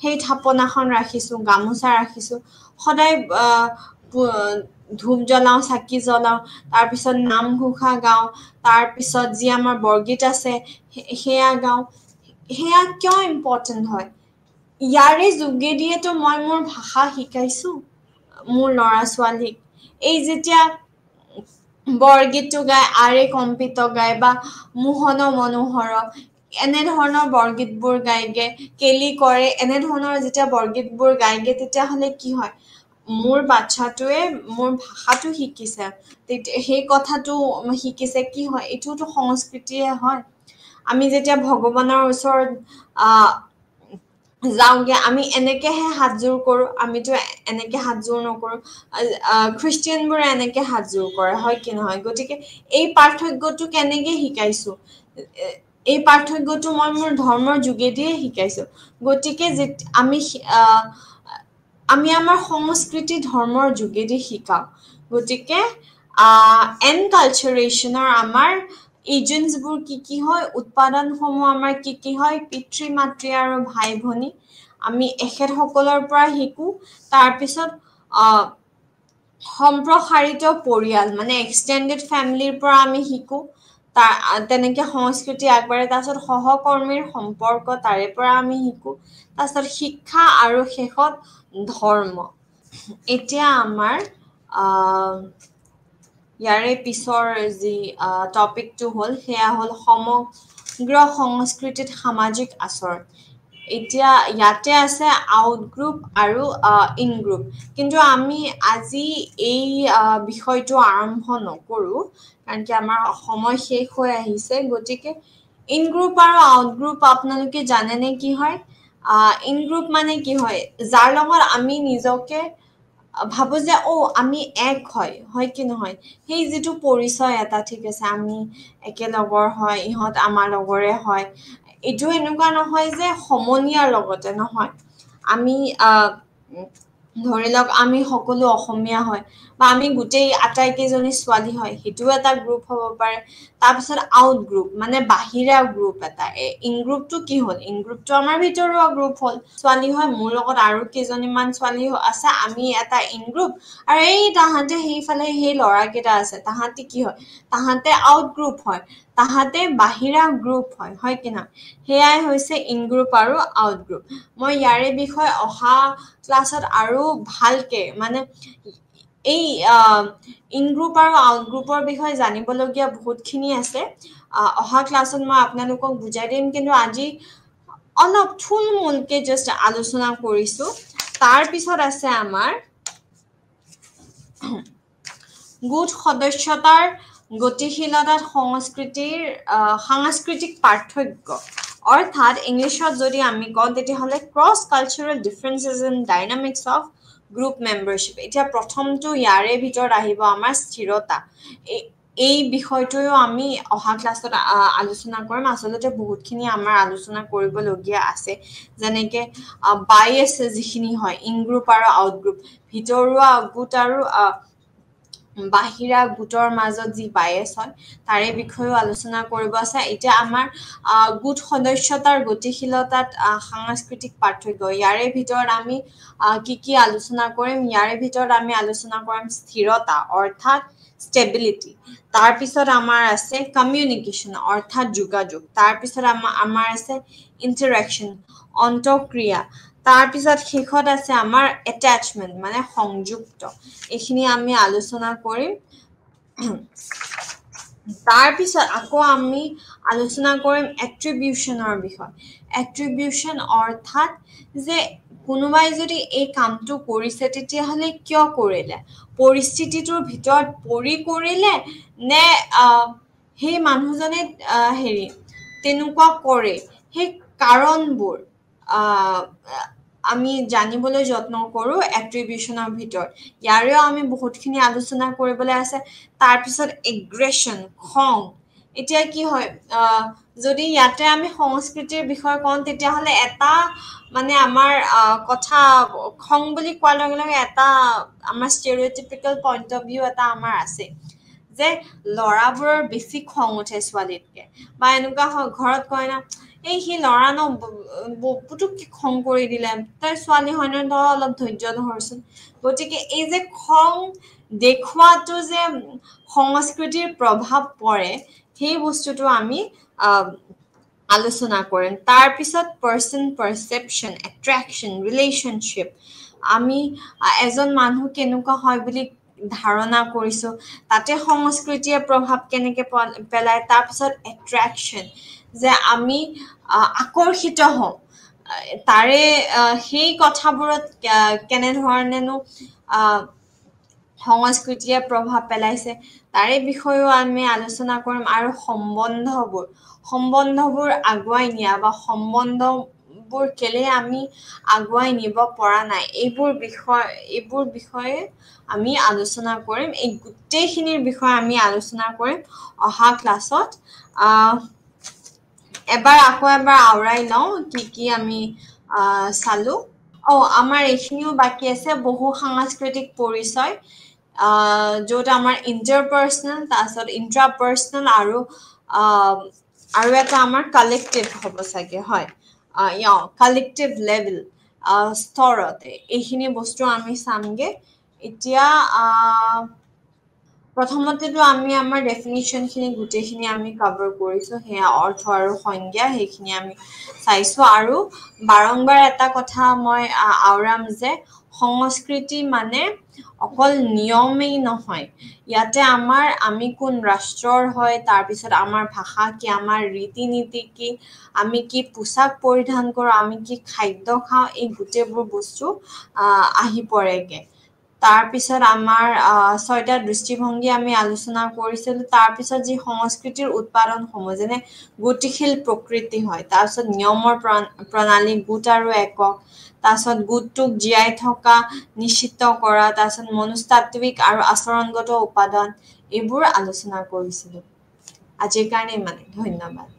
সেই থাপনাখন ৰাখিছোঁ গামোচা ৰাখিছোঁ সদায় ধূপ জ্বলাওঁ চাকি জ্বলাওঁ তাৰপিছত নামঘোষা গাওঁ তাৰপিছত যি আমাৰ বৰগীত আছে সেয়া গাওঁ সেয়া কিয় ইম্পৰ্টেণ্ট হয় ইয়াৰে যোগেদিয়েতো মই মোৰ ভাষা শিকাইছোঁ মোৰ ল'ৰা ছোৱালীক এই যেতিয়া বৰগীতটো গায় আৰে কম্পিত গায় বা মোহন মনোহৰ এনেধৰণৰ বৰগীতবোৰ গায়গে কেলি কৰে এনেধৰণৰ যেতিয়া বৰগীতবোৰ গায়গে তেতিয়াহ'লে কি হয় মোৰ বাচ্ছাটোৱে মোৰ ভাষাটো শিকিছে সেই কথাটো শিকিছে কি হয় এইটোতো সংস্কৃতিয়ে হয় আমি যেতিয়া ভগৱানৰ ওচৰত যাওঁগে আমি এনেকেহে হাতযোৰ কৰোঁ আমিতো এনেকে হাতযোৰ নকৰোঁ খ্ৰীষ্টিয়ানবোৰে এনেকে হাতযোৰ কৰে হয় কি নহয় গতিকে এই পাৰ্থক্যটো কেনেকে শিকাইছোঁ এই পাৰ্থক্যটো মই মোৰ ধৰ্মৰ যোগেদিয়ে শিকাইছোঁ গতিকে আমি আমাৰ সংস্কৃতি ধৰ্মৰ যোগেদি শিকাওঁ গতিকে এনকালচাৰেশ্যনৰ আমাৰ এজেন্টছবোৰ কি হয় উৎপাদনসমূহ আমাৰ কি হয় পিতৃ মাতৃ আৰু ভাই ভনী আমি এখেতসকলৰ পৰা শিকোঁ তাৰপিছত সম্প্ৰসাৰিত পৰিয়াল মানে এক্সটেণ্ডেড ফেমিলিৰ পৰা আমি শিকোঁ তেনেকে সংস্কৃতি আগবাঢ়ে তাৰপিছত সহকৰ্মীৰ সম্পৰ্ক তাৰে পৰা আমি শিকোঁ তাৰপিছত শিক্ষা আৰু শেষত ধৰ্ম এতিয়া আমাৰ ইয়াৰে পিছৰ যি টপিকটো হ'ল সেয়া হ'ল সমগ্ৰ সংস্কৃতিত সামাজিক আচৰণ এতিয়া ইয়াতে আছে আউট গ্ৰুপ আৰু ইন গ্ৰুপ কিন্তু আমি আজি এই বিষয়টো আৰম্ভ নকৰোঁ কাৰণ কি আমাৰ সময় শেষ হৈ আহিছে গতিকে ইন গ্ৰুপ আৰু আউট গ্ৰুপ আপোনালোকে জানেনে কি হয় ইন গ্ৰুপ মানে কি হয় যাৰ লগত আমি নিজকে ভাবো যে আমি এক হয় কি নহয় সেই যিটো পৰিচয় এটা ঠিক আছে আমি একেলগৰ হয় ইহঁত আমাৰ লগৰে হয় এইটো এনেকুৱা নহয় যে সমনীয়াৰ লগতে নহয় আমি ধৰি লওক আমি সকলো অসমীয়া হয় বা আমি গোটেই আটাইকেইজনী ছোৱালী হয় সেইটোও এটা গ্ৰুপ হ'ব পাৰে তাৰপিছত আউট গ্ৰুপ মানে বাহিৰা গ্ৰুপ এটা ইন গ্ৰুপটো কি হ'ল ইন গ্ৰুপটো আমাৰ ভিতৰুৱা গ্ৰুপ হ'ল ছোৱালী হয় মোৰ লগত আৰু কেইজনীমান ছোৱালী আছে আমি এটা ইন গ্ৰুপ আৰু এই তাহাঁতে সেইফালে সেই ল'ৰাকেইটা আছে তাহাঁতে কি হয় তাহাঁতে আউট গ্ৰুপ হয় তাহাঁতে বাহিৰা গ্ৰুপ হয় কি নহয় সেয়াই হৈছে ইন গ্ৰুপ আৰু আউট গ্ৰুপ মই ইয়াৰে বিষয়ে অহা ক্লাছত আৰু ভালকে মানে এই ইন গ্ৰুপ আৰু আউট গ্ৰুপৰ বিষয়ে জানিবলগীয়া বহুতখিনি আছে অহা ক্লাছত মই আপোনালোকক বুজাই দিম কিন্তু আজি অলপ থুলমূলকে জাষ্ট আলোচনা কৰিছোঁ তাৰপিছত আছে আমাৰ গোট সদস্যতাৰ গতিশীলতাত সাংস্কৃতিক পাৰ্থক্য অৰ্থাৎ ইংলিছত যদি আমি কওঁ তেতিয়াহ'লে cross cultural differences in dynamics of group membership এতিয়া প্ৰথমটো ইয়াৰে ভিতৰত আহিব আমাৰ স্থিৰতা এই বিষয়টোও আমি অহা ক্লাছত আলোচনা কৰিম আচলতে বহুতখিনি আমাৰ আলোচনা কৰিবলগীয়া আছে যেনেকে বায়াছ যিখিনি হয় ইন গ্ৰুপ আৰু আউট গ্ৰুপ ভিতৰুৱা গোট আৰু বাহিৰা গোটৰ মাজত যি বায়াছ হয় তাৰে বিষয়েও আলোচনা কৰিব আছে এতিয়া আমাৰ গোট সদস্যতাৰ গতিশীলতাত সাংস্কৃতিক পাৰ্থক্য ইয়াৰে ভিতৰত আমি কি আলোচনা কৰিম ইয়াৰে ভিতৰত আমি আলোচনা কৰিম স্থিৰতা অৰ্থাৎ ষ্টেবিলিটি তাৰপিছত আমাৰ আছে কমিউনিকেশ্যন অৰ্থাৎ যোগাযোগ তাৰপিছত আমাৰ আছে ইণ্টাৰেকশ্যন অন্তঃক্ৰিয়া তাৰপিছত শেষত আছে আমাৰ এটেচমেণ্ট মানে সংযুক্ত এইখিনি আমি আলোচনা কৰিম তাৰপিছত আকৌ আমি আলোচনা কৰিম এট্ৰিবিউশ্যনৰ বিষয় এট্ৰিবিউশ্যন অৰ্থাৎ যে কোনোবাই যদি এই কামটো কৰিছে তেতিয়াহ'লে কিয় কৰিলে পৰিস্থিতিটোৰ ভিতৰত পৰি কৰিলে নে সেই মানুহজনে তেনেকুৱা কৰে সেই কাৰণবোৰ আমি জানিবলৈ যত্ন কৰোঁ এট্ৰিবিউশ্যনৰ ভিতৰত ইয়াৰেও আমি বহুতখিনি আলোচনা কৰিবলৈ আছে তাৰপিছত এগ্ৰেশ্যন খং এতিয়া কি হয় যদি ইয়াতে আমি সংস্কৃতিৰ বিষয়ে কওঁ তেতিয়াহ'লে এটা মানে আমাৰ কথা খং বুলি কোৱাৰ লগে লগে এটা আমাৰ ষ্টেৰিঅটাইপিকেল পইণ্ট অফ ভিউ এটা আমাৰ আছে যে ল'ৰাবোৰৰ বেছি খং উঠে ছোৱালীতকে বা এনেকুৱা ঘৰত কয় না এই সি ল'ৰা ন পুতুককে খং কৰি দিলে তই ছোৱালী হয় নহয় তই অলপ ধৈৰ্য ধৰচোন গতিকে এই যে খং দেখুৱাটো যে সংস্কৃতিৰ প্ৰভাৱ পৰে সেই বস্তুটো আমি আলোচনা কৰিম তাৰপিছত পাৰ্চন পাৰচেপশ্যন এট্ৰেকশ্যন ৰিলেশ্যনশ্বিপ আমি এজন মানুহ কেনেকুৱা হয় বুলি ধাৰণা কৰিছো তাতে সংস্কৃতিয়ে প্ৰভাৱ কেনেকে পেলায় তাৰপিছত এট্ৰেকশ্যন যে আমি আকৰ্ষিত হওঁ তাৰে সেই কথাবোৰত কেনেধৰণেনো সংস্কৃতিয়ে প্ৰভাৱ পেলাইছে তাৰে বিষয়েও আমি আলোচনা কৰিম আৰু সম্বন্ধবোৰ আগুৱাই নিয়া বা সম্বন্ধবোৰ কেলে আমি আগুৱাই নিব পৰা নাই এইবোৰ বিষয়ে আমি আলোচনা কৰিম এই গোটেইখিনিৰ বিষয়ে আমি আলোচনা কৰিম অহা ক্লাছত এবাৰ আওৰাই লওঁ কি আমি চালো আমাৰ এইখিনিও বাকী আছে বহু সাংস্কৃতিক পৰিচয় য'ত আমাৰ ইণ্টাৰপাৰ্চনেল তাৰপিছত ইন্ট্ৰাপাৰ্চনেল আৰু এটা আমাৰ কালেক্টিভ হ'ব চাগে হয় কালেক্টিভ লেভেল স্তৰতে এইখিনি বস্তু আমি চামগে এতিয়া প্ৰথমতেতো আমি আমাৰ ডেফিনিশ্যনখিনি গোটেইখিনি আমি কভাৰ কৰিছোঁ সেয়া অৰ্থ আৰু সংজ্ঞা সেইখিনি আমি চাইছোঁ আৰু বাৰম্বাৰ এটা কথা মই আওৰাম যে সংস্কৃতি মানে অকল নিয়মেই নহয় ইয়াতে আমি কোন ৰাষ্ট্ৰৰ হয় তাৰপিছত আমাৰ ভাষা কি আমাৰ ৰীতি নীতি কি আমি কি পোছাক পৰিধান কৰোঁ আমি কি খাদ্য খাওঁ এই গোটেইবোৰ বস্তু আহি পৰেগে তাৰপিছত আমাৰ 6টা দৃষ্টিভংগী আমি আলোচনা কৰিছিলোঁ তাৰপিছত যি সংস্কৃতিৰ উৎপাদনসমূহ যেনে গতিশীল প্ৰকৃতি হয় তাৰপিছত নিয়মৰ প্ৰণালী গোট আৰু একক তাৰপিছত গোটটোক জীয়াই থকা নিশ্চিত কৰা তাৰপিছত মনস্তাত্ত্বিক আৰু আচৰণগত উপাদান এইবোৰ আলোচনা কৰিছিলোঁ আজিৰ কাৰণে ইমানে ধন্যবাদ